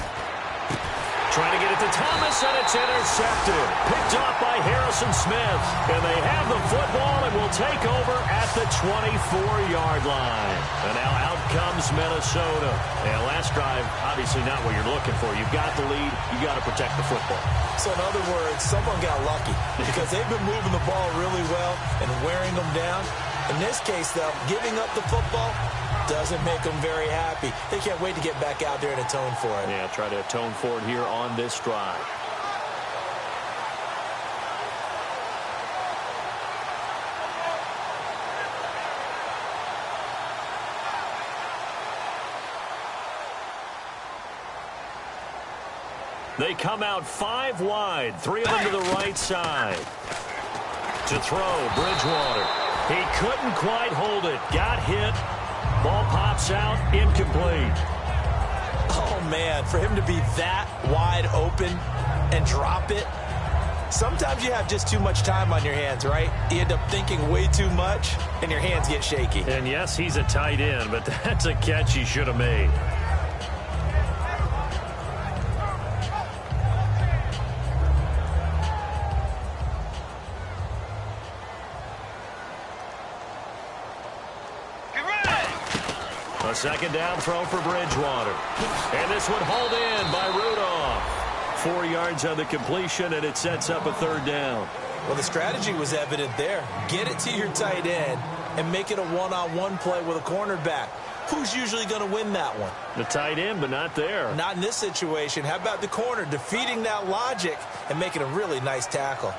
B: Trying to get it to Thomas, and it's intercepted. Picked off by Harrison Smith. And they have the football and will take over at the 24-yard line. And now out comes Minnesota. And last drive, obviously not what you're looking for. You've got the lead. You've got to protect the football.
C: So in other words, someone got lucky because they've been moving the ball really well and wearing them down. In this case, though, giving up the football doesn't make them very happy. They can't wait to get back out there and atone for it.
B: Yeah, try to atone for it here on this drive. They come out 5 wide, 3 of them to the right side. To throw, Bridgewater. He couldn't quite hold it. Got hit. Ball pops out, incomplete.
C: Oh, man, for him to be that wide open and drop it. Sometimes you have just too much time on your hands, right? You end up thinking way too much, and your hands get shaky.
B: And yes, he's a tight end, but that's a catch he should have made. A second down throw for Bridgewater. And this one hauled in by Rudolph. 4 yards on the completion, and it sets up a 3rd down.
C: Well, the strategy was evident there. Get it to your tight end and make it a one-on-one play with a cornerback. Who's usually going to win that one?
B: The tight end, but not there.
C: Not in this situation. How about the corner defeating that logic and making a really nice tackle?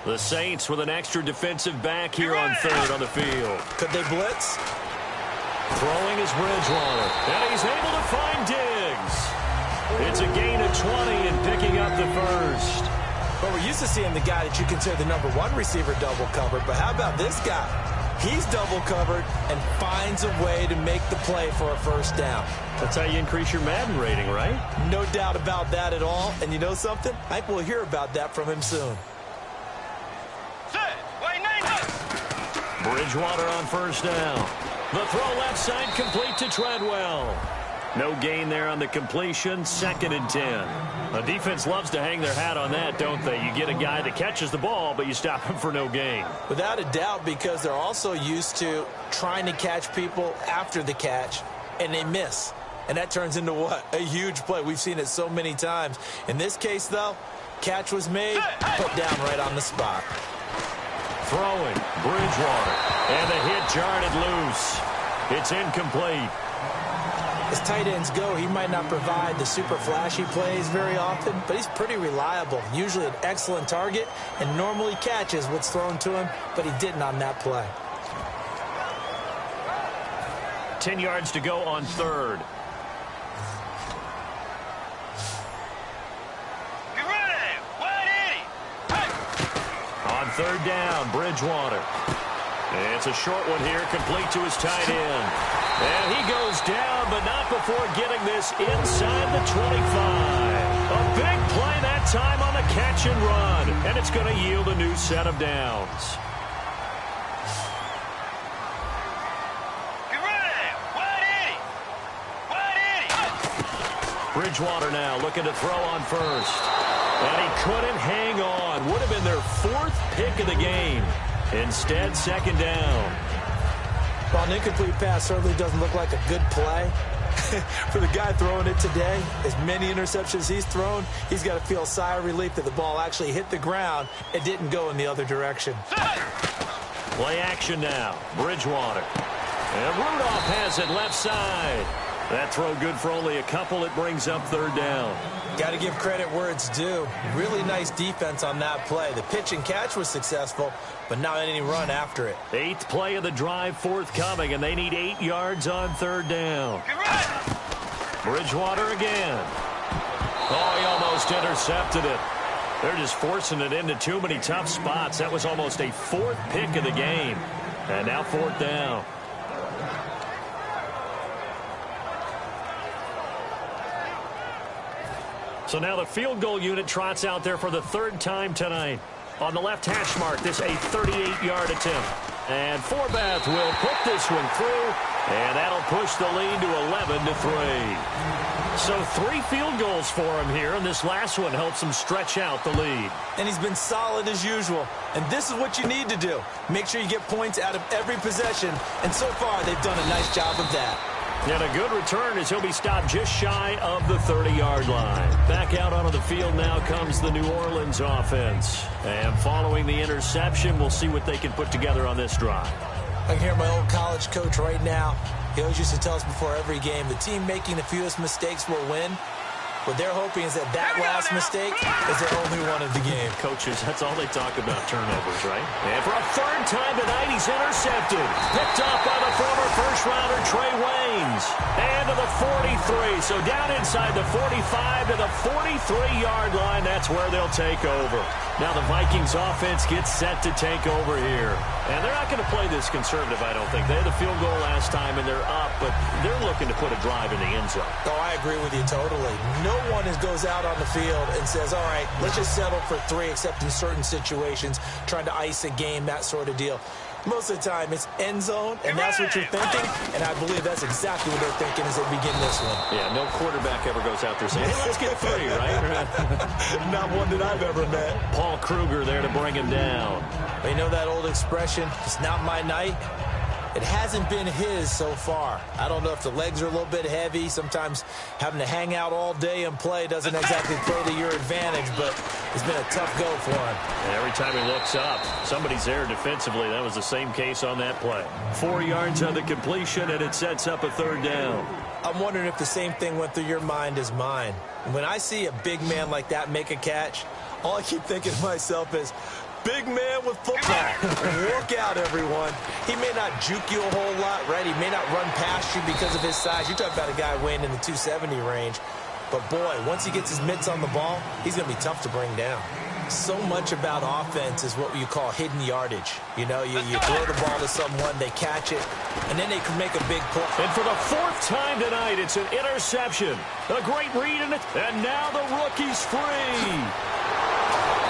B: The Saints with an extra defensive back here on 3rd on the field.
C: Could they blitz?
B: Throwing is Bridgewater. And he's able to find Diggs. It's a gain of 20 and picking up the 1st.
C: Well, we're used to seeing the guy that you consider the #1 receiver double covered. But how about this guy? He's double covered and finds a way to make the play for a 1st down.
B: That's how you increase your Madden rating, right?
C: No doubt about that at all. And you know something? I think we'll hear about that from him soon.
B: Bridgewater on 1st down. The throw left side complete to Treadwell. No gain there on the completion. 2nd and 10. The defense loves to hang their hat on that, don't they? You get a guy that catches the ball, but you stop him for no gain.
C: Without a doubt, because they're also used to trying to catch people after the catch, and they miss. And that turns into what? A huge play. We've seen it so many times. In this case, though, catch was made, put down right on the spot.
B: Throwing, Bridgewater, and the hit jarred it loose. It's incomplete.
C: As tight ends go, he might not provide the super flashy plays very often, but he's pretty reliable. Usually an excellent target, and normally catches what's thrown to him, but he didn't on that play.
B: 10 yards to go on 3rd. On 3rd down, Bridgewater. It's a short one here, complete to his tight end. And he goes down, but not before getting this inside the 25. A big play that time on the catch and run. And it's going to yield a new set of downs. Bridgewater now looking to throw on 1st. And he couldn't hang on. Would have been their 4th pick of the game. Instead, 2nd down.
C: Well, an incomplete pass certainly doesn't look like a good play. For the guy throwing it today, as many interceptions he's thrown, he's got to feel a sigh of relief that the ball actually hit the ground and didn't go in the other direction.
B: Play action now. Bridgewater. And Rudolph has it left side. That throw good for only a couple. It brings up 3rd down.
C: Got to give credit where it's due. Really nice defense on that play. The pitch and catch was successful, but not any run after it.
B: 8th play of the drive forthcoming, and they need 8 yards on 3rd down. Bridgewater again. Oh, he almost intercepted it. They're just forcing it into too many tough spots. That was almost a 4th pick of the game. And now 4th down. So now the field goal unit trots out there for the third time tonight. On the left hash mark, this a 38-yard attempt. And Forbath will put this one through, and that'll push the lead to 11-3. So 3 field goals for him here, and this last one helps him stretch out the lead.
C: And he's been solid as usual. And this is what you need to do. Make sure you get points out of every possession. And so far, they've done a nice job of that.
B: And a good return as he'll be stopped just shy of the 30-yard line. Back out onto the field now comes the New Orleans offense. And following the interception, we'll see what they can put together on this drive.
C: I can hear my old college coach right now. He always used to tell us before every game, the team making the fewest mistakes will win. What they're hoping is that last mistake is their only one of the game.
B: Coaches, that's all they talk about, turnovers, right? And for a third time tonight, he's intercepted. Picked off by the former first-rounder Trey Waynes. And to the 43. So down inside the 45 to the 43-yard line. That's where they'll take over. Now the Vikings offense gets set to take over here. And they're not going to play this conservative, I don't think. They had the field goal last time, and they're up, but they're looking to put a drive in the end zone.
C: Oh, I agree with you totally. No one goes out on the field and says, all right, let's just settle for 3, except in certain situations, trying to ice a game, that sort of deal. Most of the time, it's end zone, and that's what you're thinking, and I believe that's exactly what they're thinking as they begin this one.
B: Yeah, no quarterback ever goes out there saying, hey, let's get 3, right?
C: Not one that I've ever met.
B: Paul Kruger there to bring him down.
C: You know that old expression, it's not my night? It hasn't been his so far. I don't know if the legs are a little bit heavy. Sometimes having to hang out all day and play doesn't exactly play to your advantage, but it's been a tough go for him.
B: And every time he looks up, somebody's there defensively. That was the same case on that play. 4 yards on the completion, and it sets up a third down.
C: I'm wondering if the same thing went through your mind as mine. When I see a big man like that make a catch, all I keep thinking to myself is, big man with football. Look out, everyone. He may not juke you a whole lot, right? He may not run past you because of his size. You're talking about a guy weighing in the 270 range. But, boy, once he gets his mitts on the ball, he's going to be tough to bring down. So much about offense is what you call hidden yardage. You know, you throw the ball to someone, they catch it, and then they can make a big play.
B: And for the 4th time tonight, it's an interception. A great read in it, and now the rookie's free.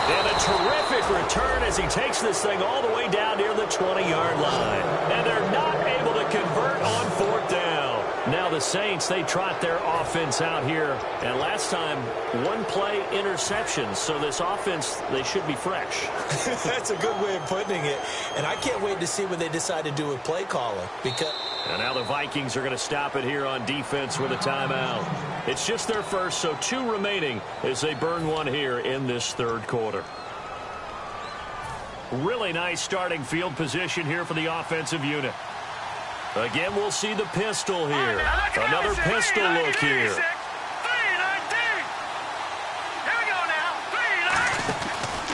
B: And a terrific return as he takes this thing all the way down near the 20-yard line. And they're not able to convert on 4th down. Now the Saints, they trot their offense out here. And last time, 1-play interceptions. So this offense, they should be fresh.
C: That's a good way of putting it. And I can't wait to see what they decide to do with play calling.
B: And now the Vikings are going to stop it here on defense with a timeout. It's just their first, so 2 remaining as they burn one here in this third quarter. Really nice starting field position here for the offensive unit. Again, we'll see the pistol here. Another pistol look here.
D: 3-19. Here we go now.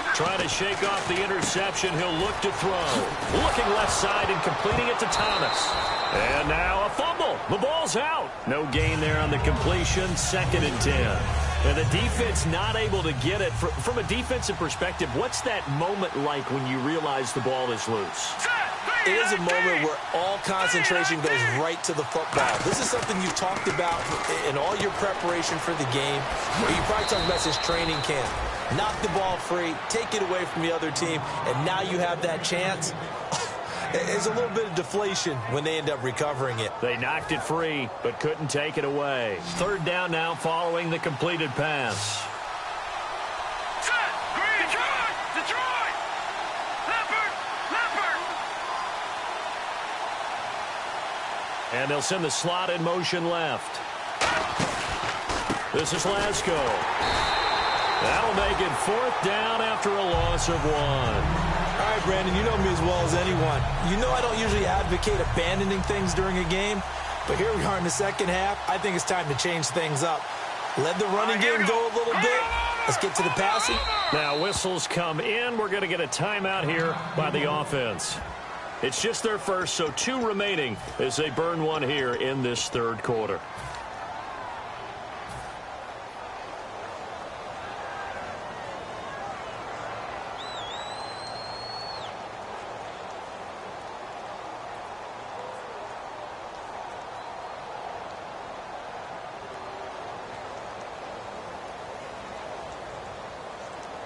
D: 3-19.
B: Trying to shake off the interception. He'll look to throw. Looking left side and completing it to Thomas. And now a fumble. The ball's out. No gain there on the completion. 2nd and 10. And the defense not able to get it. From a defensive perspective, what's that moment like when you realize the ball is loose?
C: It is a moment where all concentration goes right to the football. This is something you've talked about in all your preparation for the game. You probably talked about since training camp. Knock the ball free, take it away from the other team, and now you have that chance. There's a little bit of deflation when they end up recovering it.
B: They knocked it free, but couldn't take it away. 3rd down now following the completed pass.
D: Detroit! Leopard!
B: And they'll send the slot in motion left. This is Lasko. That'll make it 4th down after a loss of 1.
C: All right, Brandon, you know me as well as anyone. You know I don't usually advocate abandoning things during a game, but here we are in the second half. I think it's time to change things up. Let the running game go a little bit. Let's get to the passing.
B: Now whistles come in. We're going to get a timeout here by the offense. It's just their first, so 2 remaining as they burn one here in this third quarter.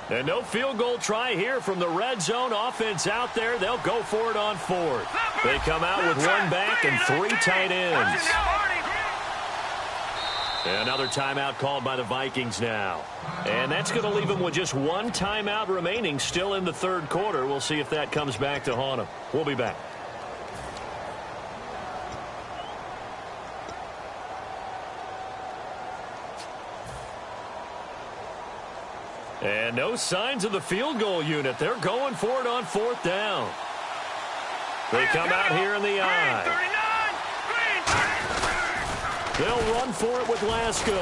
B: And no field goal try here from the red zone offense out there. They'll go for it on fourth. They come out with one back and 3 tight ends. Another timeout called by the Vikings now. And that's going to leave them with just one timeout remaining still in the third quarter. We'll see if that comes back to haunt them. We'll be back. And no signs of the field goal unit. They're going for it on fourth down. They come out here in the eye. They'll run for it with Lasco.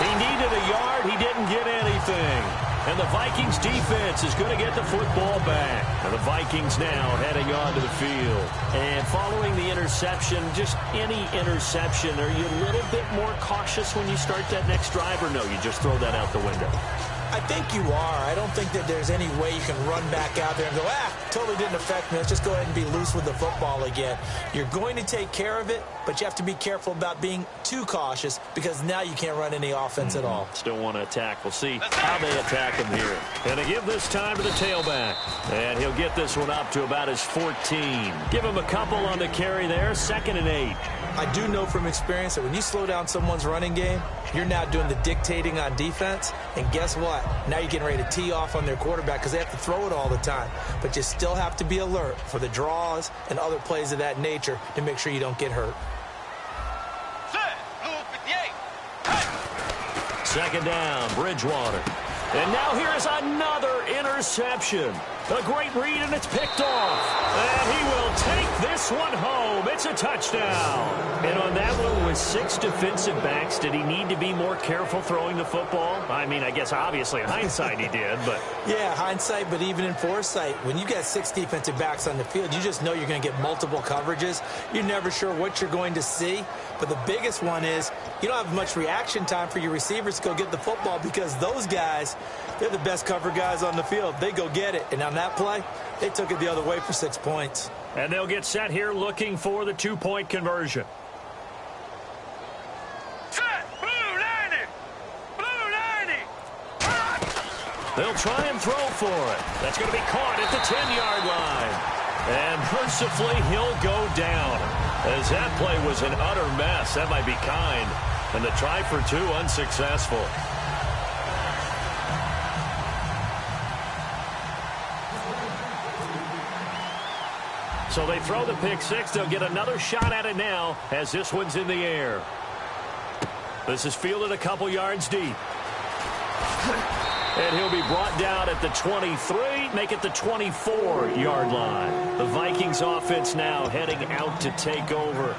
B: He needed a yard. He didn't get anything. And the Vikings defense is going to get the football back. And the Vikings now heading onto the field. And following the interception, just any interception, are you a little bit more cautious when you start that next drive, or no, you just throw that out the window?
C: I think you are. I don't think that there's any way you can run back out there and go, totally didn't affect me. Let's just go ahead and be loose with the football again. You're going to take care of it, but you have to be careful about being too cautious because now you can't run any offense at all.
B: Still want to attack. We'll see how they attack him here. And to give this time to the tailback. And he'll get this one up to about his 14. Give him a couple on the carry there. 2nd and 8.
C: I do know from experience that when you slow down someone's running game, you're now doing the dictating on defense. And guess what? Now you're getting ready to tee off on their quarterback because they have to throw it all the time. But you still have to be alert for the draws and other plays of that nature to make sure you don't get hurt.
B: 2nd down, Bridgewater. And now here is another interception. A great read, and it's picked off. And he will take this one home. It's a touchdown. And on that one, with 6 defensive backs, did he need to be more careful throwing the football? I mean, I guess obviously in hindsight he did, but...
C: Yeah, hindsight, but even in foresight, when you got 6 defensive backs on the field, you just know you're going to get multiple coverages. You're never sure what you're going to see. But the biggest one is you don't have much reaction time for your receivers to go get the football because those guys, they're the best cover guys on the field. They go get it. And on that play, they took it the other way for 6 points.
B: And they'll get set here looking for the 2-point conversion.
D: Set! Blue 90! Blue 90!
B: They'll try and throw for it. That's going to be caught at the 10-yard line. And mercifully, he'll go down. As that play was an utter mess. That might be kind. And the try for 2 unsuccessful. So they throw the pick 6. They'll get another shot at it now as this one's in the air. This is fielded a couple yards deep. And he'll be brought down at the 23, make it the 24-yard line. The Vikings offense now heading out to take over.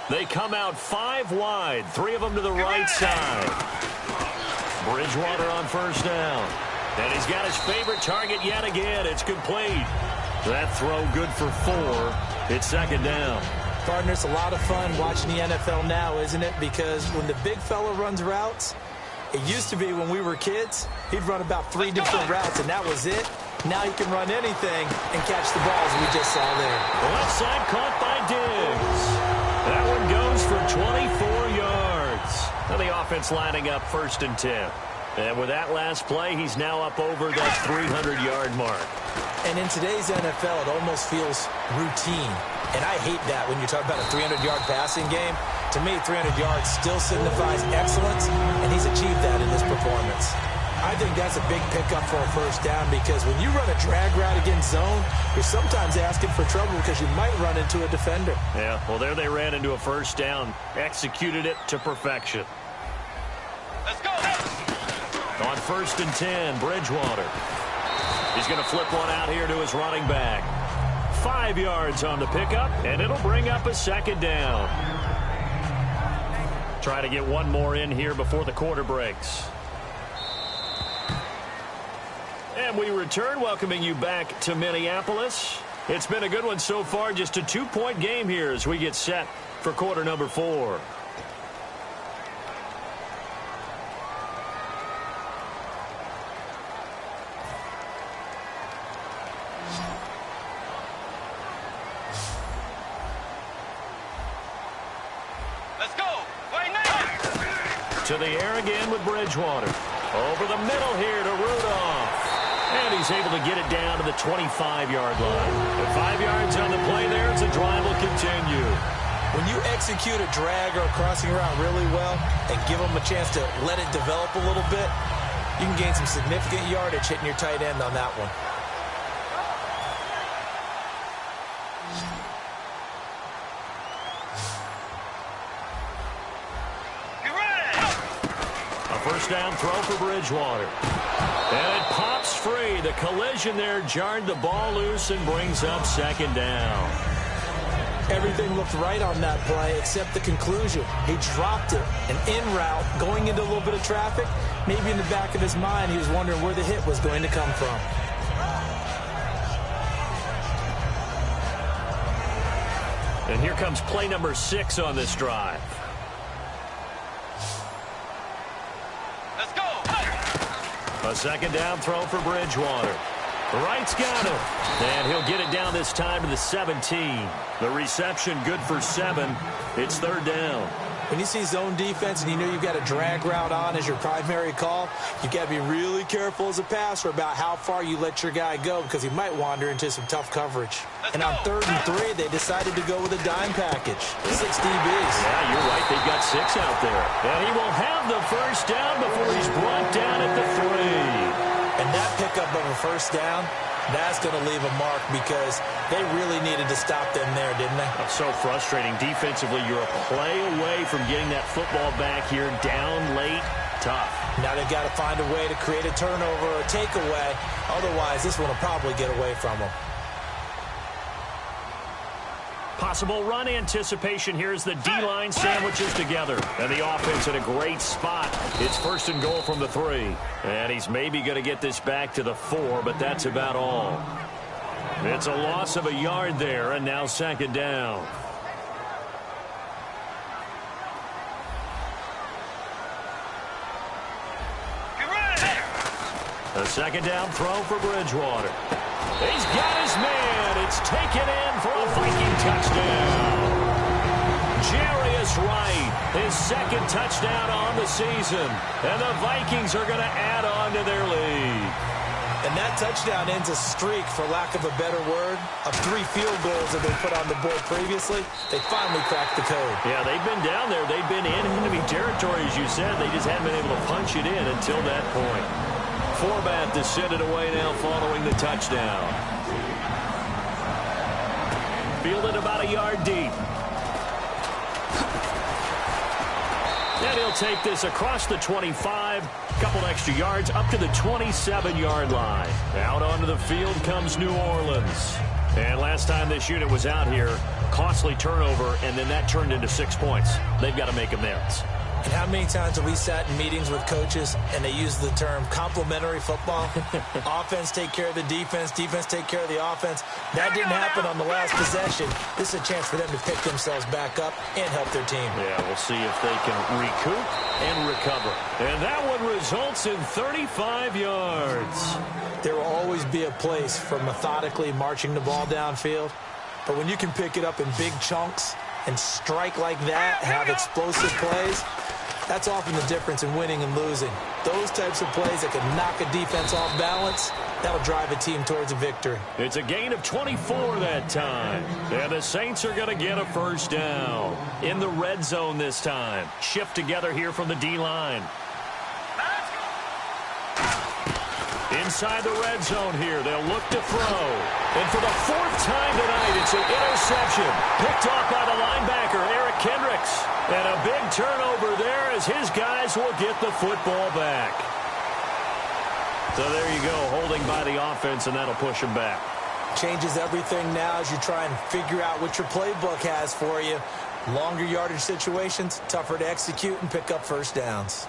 B: They come out 5 wide, 3 of them to the right side. Bridgewater on first down. And he's got his favorite target yet again. It's complete. That throw good for 4. It's 2nd down.
C: Partner, it's a lot of fun watching the NFL now, isn't it? Because when the big fella runs routes, it used to be when we were kids, he'd run about 3 different routes, and that was it. Now he can run anything and catch the balls we just saw there.
B: Left side caught by Diggs. That one goes for 24 yards. Now the offense lining up 1st and 10. And with that last play, he's now up over that 300-yard mark.
C: And in today's NFL, it almost feels routine. And I hate that when you talk about a 300-yard passing game. To me, 300 yards still signifies excellence, and he's achieved that in this performance. I think that's a big pickup for a first down because when you run a drag route against zone, you're sometimes asking for trouble because you might run into a defender.
B: Yeah, well, there they ran into a first down. Executed it to perfection.
D: Let's go!
B: On 1st and 10, Bridgewater. He's going to flip one out here to his running back. 5 yards on the pickup, and it'll bring up a 2nd down. Try to get one more in here before the quarter breaks. And And we return, welcoming you back to Minneapolis. It's been a good one so far, just a 2-point game here as we get set for quarter number 4.
D: Let's go. Wait, now.
B: To the air again with Bridgewater. Over the middle here to Rudolph. And he's able to get it down to the 25-yard line. With 5 yards on the play there as the drive will continue.
C: When you execute a drag or a crossing route really well and give them a chance to let it develop a little bit, you can gain some significant yardage hitting your tight end on that one.
B: First down throw for Bridgewater. And it pops free. The collision there jarred the ball loose and brings up second down.
C: Everything looked right on that play except the conclusion. He dropped it. An in route going into a little bit of traffic. Maybe in the back of his mind he was wondering where the hit was going to come from.
B: And here comes play number 6 on this drive. A second down throw for Bridgewater. Wright's got him. And he'll get it down this time to the 17. The reception good for 7. It's third down.
C: When you see zone defense and you know you've got a drag route on as your primary call, you've got to be really careful as a passer about how far you let your guy go because he might wander into some tough coverage. And on 3rd and 3, they decided to go with a dime package. 6 DBs.
B: Yeah, you're right. They've got 6 out there. And he will have the first down before he's brought down at the 3.
C: And that pickup of a first down, that's going to leave a mark because they really needed to stop them there, didn't they?
B: That's so frustrating. Defensively, you're a play away from getting that football back here. Down late, tough.
C: Now they've got to find a way to create a turnover or a takeaway. Otherwise, this one will probably get away from them.
B: Possible run anticipation here as the D-line sandwiches together. And the offense in a great spot. It's first and goal from the 3. And he's maybe going to get this back to the 4, but that's about all. It's a loss of a yard there, and now second down. A second down throw for Bridgewater. He's got his man. It's taken in for a Viking touchdown. Jarius Wright, his second touchdown on the season. And the Vikings are going to add on to their lead.
C: And that touchdown ends a streak, for lack of a better word, of 3 field goals that they put on the board previously. They finally cracked the code.
B: Yeah, they've been down there. They've been in enemy territory, as you said. They just haven't been able to punch it in until that point. Forbath to send it away now following the touchdown. Fielded about a yard deep. And he'll take this across the 25. Couple extra yards up to the 27-yard line. Out onto the field comes New Orleans. And last time this unit was out here, costly turnover, and then that turned into 6 points. They've got to make amends.
C: And how many times have we sat in meetings with coaches and they use the term complementary football? Offense take care of the defense, defense take care of the offense. That didn't happen on the last possession. This is a chance for them to pick themselves back up and help their team.
B: Yeah, we'll see if they can recoup and recover. And that one results in 35 yards.
C: There will always be a place for methodically marching the ball downfield. But when you can pick it up in big chunks and strike like that, have explosive plays, that's often the difference in winning and losing. Those types of plays that can knock a defense off balance, that'll drive a team towards a victory.
B: It's a gain of 24 that time. And the Saints are going to get a first down. In the red zone this time. Shift together here from the D-line. Inside the red zone here, they'll look to throw. And for the 4th time tonight, it's an interception. Picked off by the linebacker, Eric Kendricks. And a big turnover there as his guys will get the football back. So there you go, holding by the offense, and that'll push him back.
C: Changes everything now as you try and figure out what your playbook has for you. Longer yardage situations, tougher to execute and pick up first downs.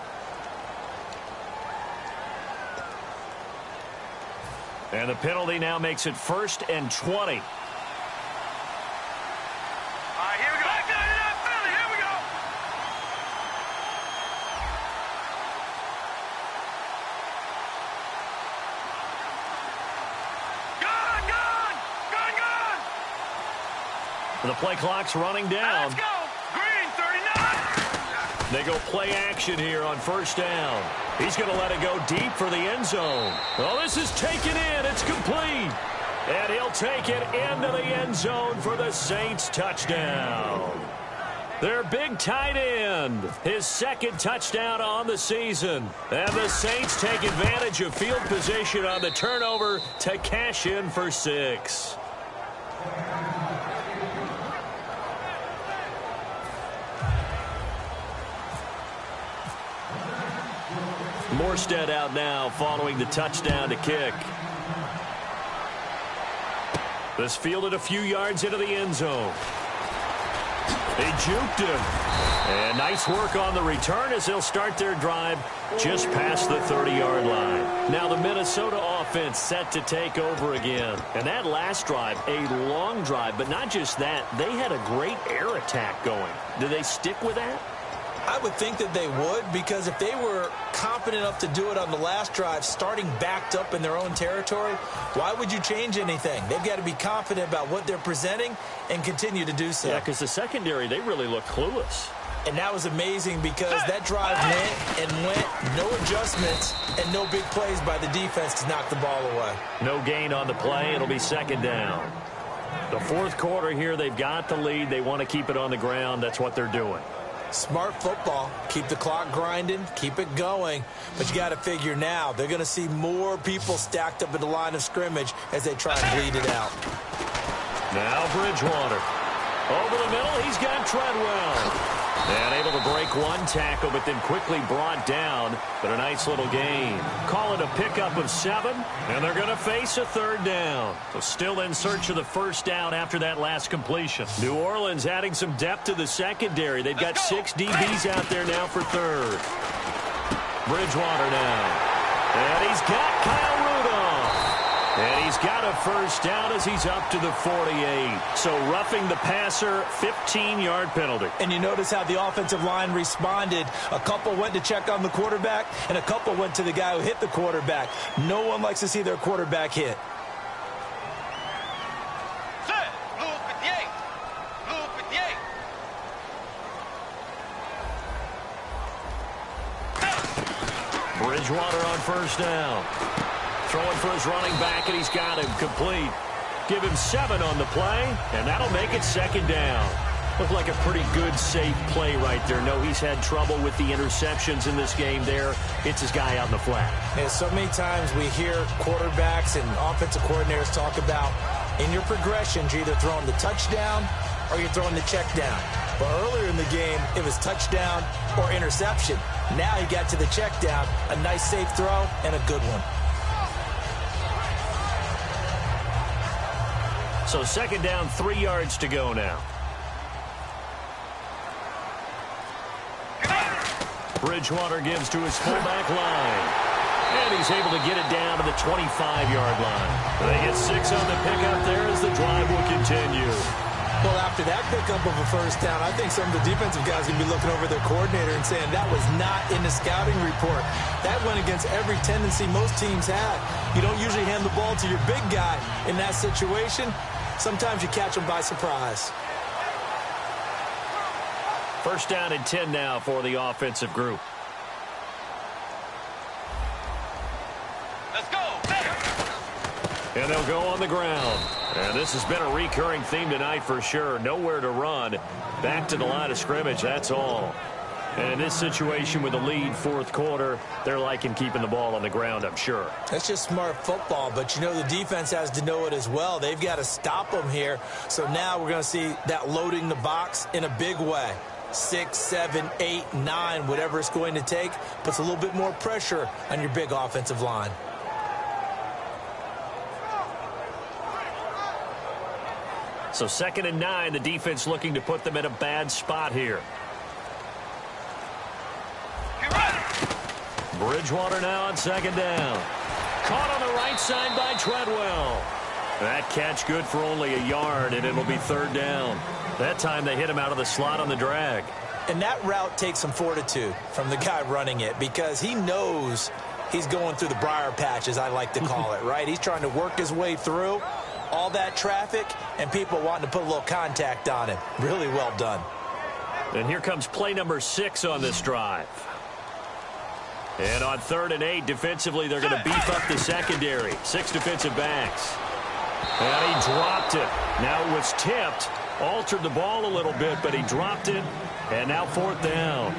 B: And the penalty now makes it 1st and 20.
D: All right, here we go. Here we go. Gone.
B: The play clock's running down.
D: Let's go. Green, 39.
B: They go play action here on 1st down. He's going to let it go deep for the end zone. Well, this is taken in. It's complete. And he'll take it into the end zone for the Saints touchdown. Their big tight end, his 2nd touchdown on the season. And the Saints take advantage of field position on the turnover to cash in for 6. Morstead out now following the touchdown to kick. This fielded a few yards into the end zone. They juked him. And nice work on the return as they'll start their drive just past the 30-yard line. Now the Minnesota offense set to take over again. And that last drive, a long drive, but not just that, they had a great air attack going. Do they stick with that?
C: I would think that they would, because if they were confident enough to do it on the last drive, starting backed up in their own territory, why would you change anything? They've got to be confident about what they're presenting and continue to do so.
B: Yeah, because the secondary, they really look clueless.
C: And that was amazing because that drive went, no adjustments, and no big plays by the defense to knock the ball away.
B: No gain on the play. It'll be 2nd down. The 4th quarter here, they've got the lead. They want to keep it on the ground. That's what they're doing.
C: Smart football. Keep the clock grinding. Keep it going. But you got to figure now, they're going to see more people stacked up at the line of scrimmage as they try to bleed it out.
B: Now Bridgewater. Over the middle, he's got Treadwell. And able to break one tackle, but then quickly brought down. But a nice little gain. Call it a pickup of 7, and they're going to face a 3rd down. So still in search of the 1st down after that last completion. New Orleans adding some depth to the secondary. They've got 6 DBs out there now for 3rd. Bridgewater now. And he's got Kyle Rudolph. And he's got a 1st down as he's up to the 48. So roughing the passer, 15-yard penalty.
C: And you notice how the offensive line responded. A couple went to check on the quarterback, and a couple went to the guy who hit the quarterback. No one likes to see their quarterback hit.
D: Blue 58. Blue 58.
B: Bridgewater on 1st down. Throwing for his running back, and he's got him complete. Give him 7 on the play, and that'll make it 2nd down. Looked like a pretty good, safe play right there. No, he's had trouble with the interceptions in this game there. It's his guy out in the flat.
C: And so many times we hear quarterbacks and offensive coordinators talk about in your progressions, you're either throwing the touchdown or you're throwing the check down. But earlier in the game, it was touchdown or interception. Now he got to the check down, a nice safe throw, and a good one.
B: So 2nd down, 3 yards to go now. Bridgewater gives to his fullback line. And he's able to get it down to the 25-yard line. They get 6 on the pickup there as the drive will continue.
C: Well, after that pickup of a 1st down, I think some of the defensive guys are going to be looking over their coordinator and saying that was not in the scouting report. That went against every tendency most teams have. You don't usually hand the ball to your big guy in that situation. Sometimes you catch them by surprise.
B: 1st down and 10 now for the offensive group.
D: Let's go.
B: And they'll go on the ground. And this has been a recurring theme tonight for sure. Nowhere to run. Back to the line of scrimmage, that's all. And in this situation with the lead 4th quarter, they're liking keeping the ball on the ground, I'm sure.
C: That's just smart football, but you know the defense has to know it as well. They've got to stop them here. So now we're going to see that loading the box in a big way. 6, 7, 8, 9, whatever it's going to take, puts a little bit more pressure on your big offensive line.
B: So 2nd and 9, the defense looking to put them in a bad spot here. Bridgewater now on 2nd down. Caught on the right right side by Treadwell. That catch good for only a yard, and it'll be third down. That time they hit him out of the slot on the drag.
C: And that route takes some fortitude from the guy running it because he knows he's going through the briar patch, as I like to call it, right? He's trying to work his way through all that traffic and people wanting to put a little contact on him. Really well done.
B: And here comes play number 6 on this drive. And on 3rd and 8, defensively, they're going to beef up the secondary. 6 defensive backs. And he dropped it. Now it was tipped. Altered the ball a little bit, but he dropped it. And now 4th down.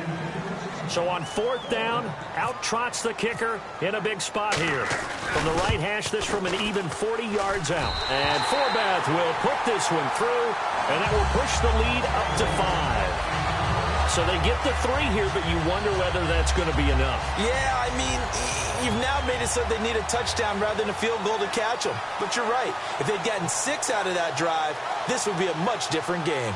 B: So on 4th down, out trots the kicker in a big spot here. From the right hash, this from an even 40 yards out. And Forbath will put this one through, and that will push the lead up to 5. So they get the 3 here, but you wonder whether that's going to be enough.
C: Yeah, I mean, you've now made it so they need a touchdown rather than a field goal to catch them. But you're right. If they'd gotten 6 out of that drive, this would be a much different game.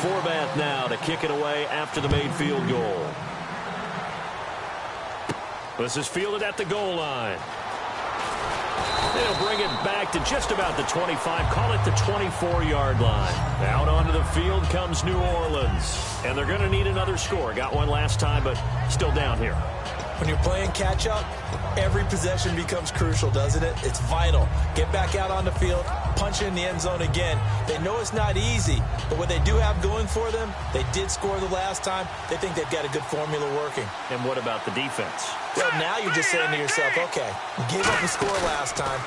B: Forbath now to kick it away after the made field goal. This is fielded at the goal line. They'll bring it back to just about the 25, call it the 24-yard line. Out onto the field comes New Orleans. And they're going to need another score. Got one last time, but still down here.
C: When you're playing catch-up, every possession becomes crucial, doesn't it? It's vital. Get back out on the field, punch in the end zone again. They know it's not easy, but what they do have going for them, they did score the last time. They think they've got a good formula working.
B: And what about the defense?
C: Well, now you're just saying to yourself, okay, we gave up a score last time.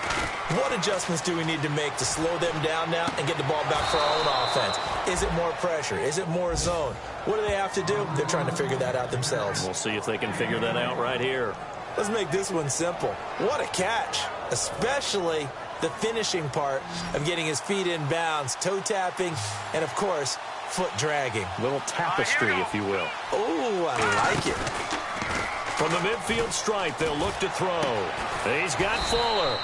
C: What adjustments do we need to make to slow them down now and get the ball back for our own offense? Is it more pressure? Is it more zone? What do they have to do? They're trying to figure that out themselves.
B: We'll see if they can figure that out right here.
C: Let's make this one simple. What a catch, especially the finishing part of getting his feet in bounds, toe tapping, and, of course, foot dragging.
B: Little tapestry, if you will.
C: Oh, I like it.
B: From the midfield stripe, they'll look to throw. He's got Fuller.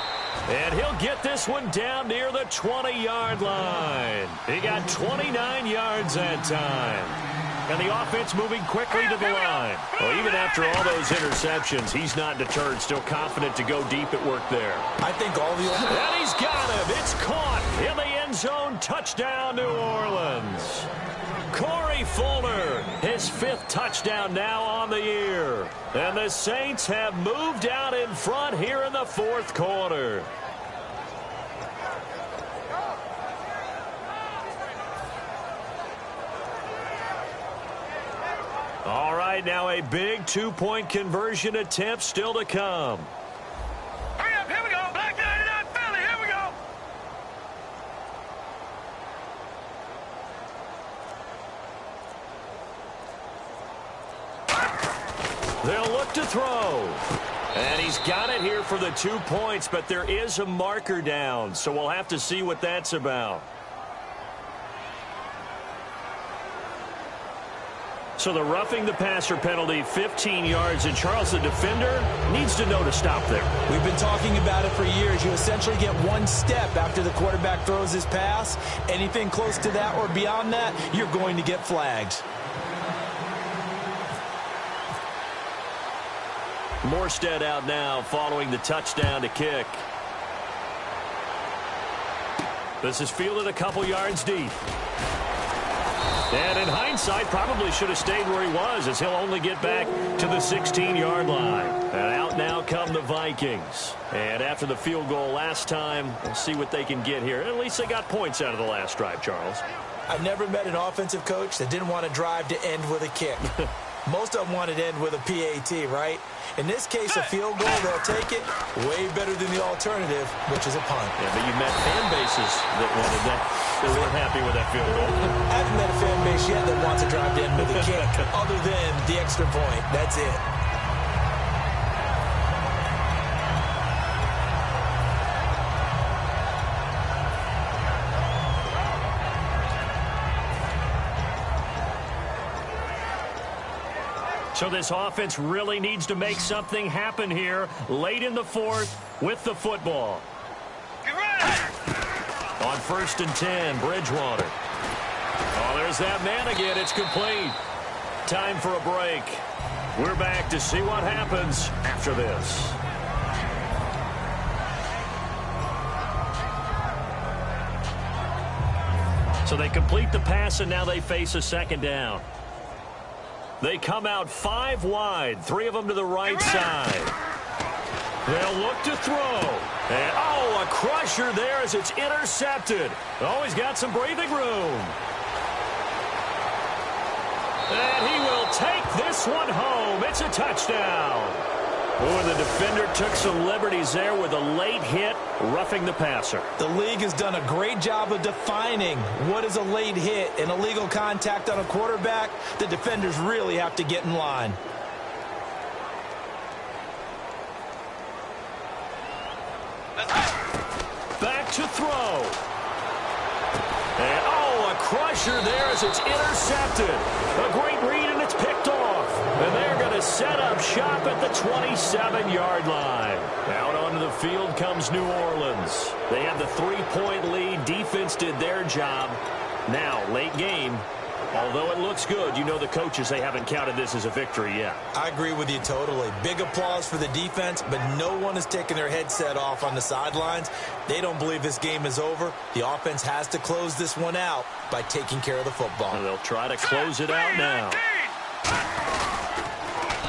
B: And he'll get this one down near the 20-yard line. He got 29 yards that time. And the offense moving quickly to the line. Well, even after all those interceptions, he's not deterred, still confident to go deep at work there.
C: I think all the...
B: And he's got him. It's caught in the end zone. Touchdown, New Orleans. Corey Fuller, his 5th touchdown now on the year. And the Saints have moved out in front here in the 4th quarter. All right, now a big 2-point conversion attempt still to come.
D: Hurry up, here we go. Black 99 Philly, here we go.
B: They'll look to throw. And he's got it here for the 2 points, but there is a marker down, so we'll have to see what that's about. So the roughing the passer penalty, 15 yards, and Charles, the defender, needs to know to stop there.
C: We've been talking about it for years. You essentially get 1 step after the quarterback throws his pass. Anything close to that or beyond that, you're going to get flagged.
B: Morstead out now following the touchdown to kick. This is fielded a couple yards deep. And in hindsight, probably should have stayed where he was, as he'll only get back to the 16-yard line. And out now come the Vikings. And after the field goal last time, we'll see what they can get here. At least they got points out of the last drive, Charles.
C: I've never met an offensive coach that didn't want to drive to end with a kick. Most of them wanted to end with a PAT, right? In this case, a field goal, they'll take it way better than the alternative, which is a punt.
B: Yeah, but you met fan bases that wanted that. They weren't happy with that field goal.
C: I haven't met a fan base yet that wants to drive to end with a kick, other than the extra point. That's it.
B: So this offense really needs to make something happen here late in the 4th with the football.
D: Good
B: On 1st and 10, Bridgewater. Oh, there's that man again. It's complete. Time for a break. We're back to see what happens after this. So they complete the pass, and now they face a second down. They come out 5 wide, 3 of them to the right side. They'll look to throw. And, oh, a crusher there as it's intercepted. Oh, he's got some breathing room. And he will take this one home. It's a touchdown. Oh, the defender took some liberties there with a late hit, roughing the passer.
C: The league has done a great job of defining what is a late hit and illegal contact on a quarterback. The defenders really have to get in line.
B: Back to throw. And, oh, a crusher there as it's intercepted. A great read, and it's picked off. And they're going to set up shop at the 27-yard line. Out onto the field comes New Orleans. They have the 3-point lead. Defense did their job. Now, late game. Although it looks good, you know the coaches, they haven't counted this as a victory yet.
C: I agree with you totally. Big applause for the defense, but no one is taking their headset off on the sidelines. They don't believe this game is over. The offense has to close this one out by taking care of the football.
B: And they'll try to close it out now.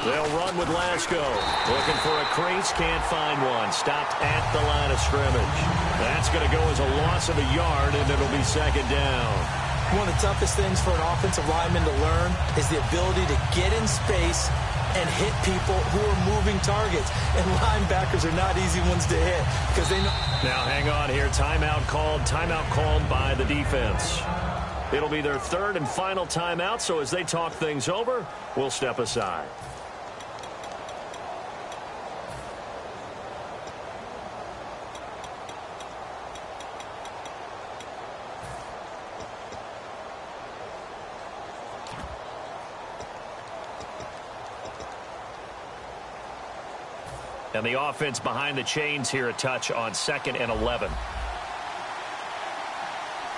B: They'll run with Lasco. Looking for a crease, can't find one. Stopped at the line of scrimmage. That's going to go as a loss of a yard, and it'll be second down.
C: One of the toughest things for an offensive lineman to learn is the ability to get in space and hit people who are moving targets. And linebackers are not easy ones to hit because they know.
B: Now hang on here. Timeout called by the defense. It'll be their third and final timeout, so as they talk things over, we'll step aside. And the offense behind the chains here, a touch on 2nd and 11.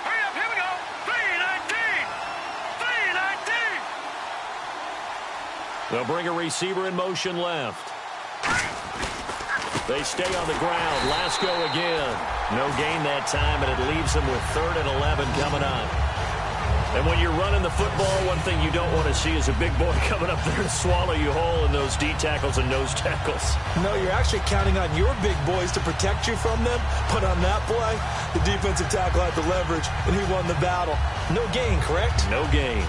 D: Hurry up, here we go. 3-19. 3-19.
B: They'll bring a receiver in motion left. They stay on the ground. Lasco again. No gain that time, and it leaves them with 3rd and 11 coming up. And when you're running the football, one thing you don't want to see is a big boy coming up there to swallow you whole in those D tackles and nose tackles.
C: No, you're actually counting on your big boys to protect you from them. But on that play, the defensive tackle had the leverage, and he won the battle. No gain, correct?
B: No gain.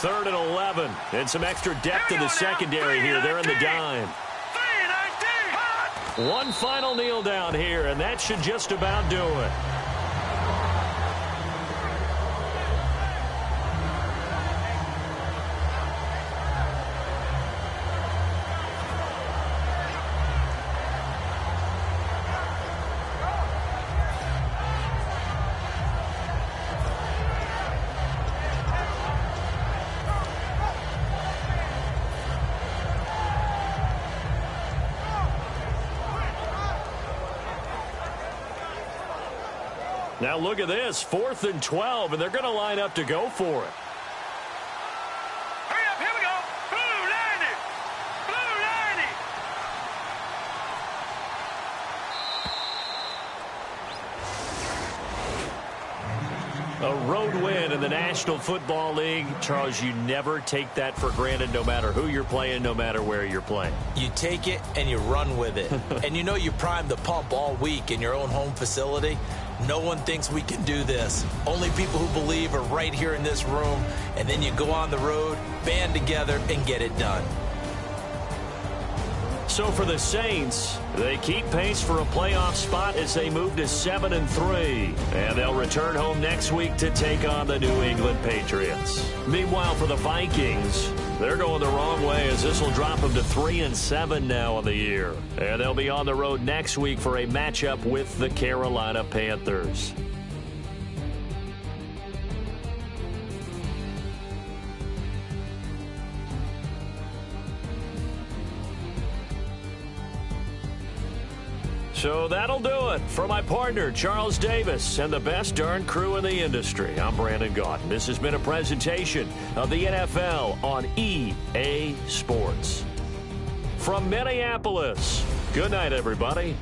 B: Third and 11. And some extra depth in the secondary here. They're in the dime.
D: 3-19.
B: One final kneel down here, and that should just about do it. Now look at this, 4th and 12, and they're going to line up to go for it.
D: Hurry up, here we go. Blue 90. Blue 90.
B: A road win in the National Football League. Charles, you never take that for granted no matter who you're playing, no matter where you're playing.
C: You take it and you run with it. And you know you primed the pump all week in your own home facility. No one thinks we can do this. Only people who believe are right here in this room. And then you go on the road, band together, and get it done.
B: So for the Saints, they keep pace for a playoff spot as they move to 7-3. And they'll return home next week to take on the New England Patriots. Meanwhile, for the Vikings, they're going the wrong way as this will drop them to 3-7 now on the year. And they'll be on the road next week for a matchup with the Carolina Panthers. So that'll do it. For my partner, Charles Davis, and the best darn crew in the industry, I'm Brandon Gaudin. This has been a presentation of the NFL on EA Sports. From Minneapolis, good night, everybody.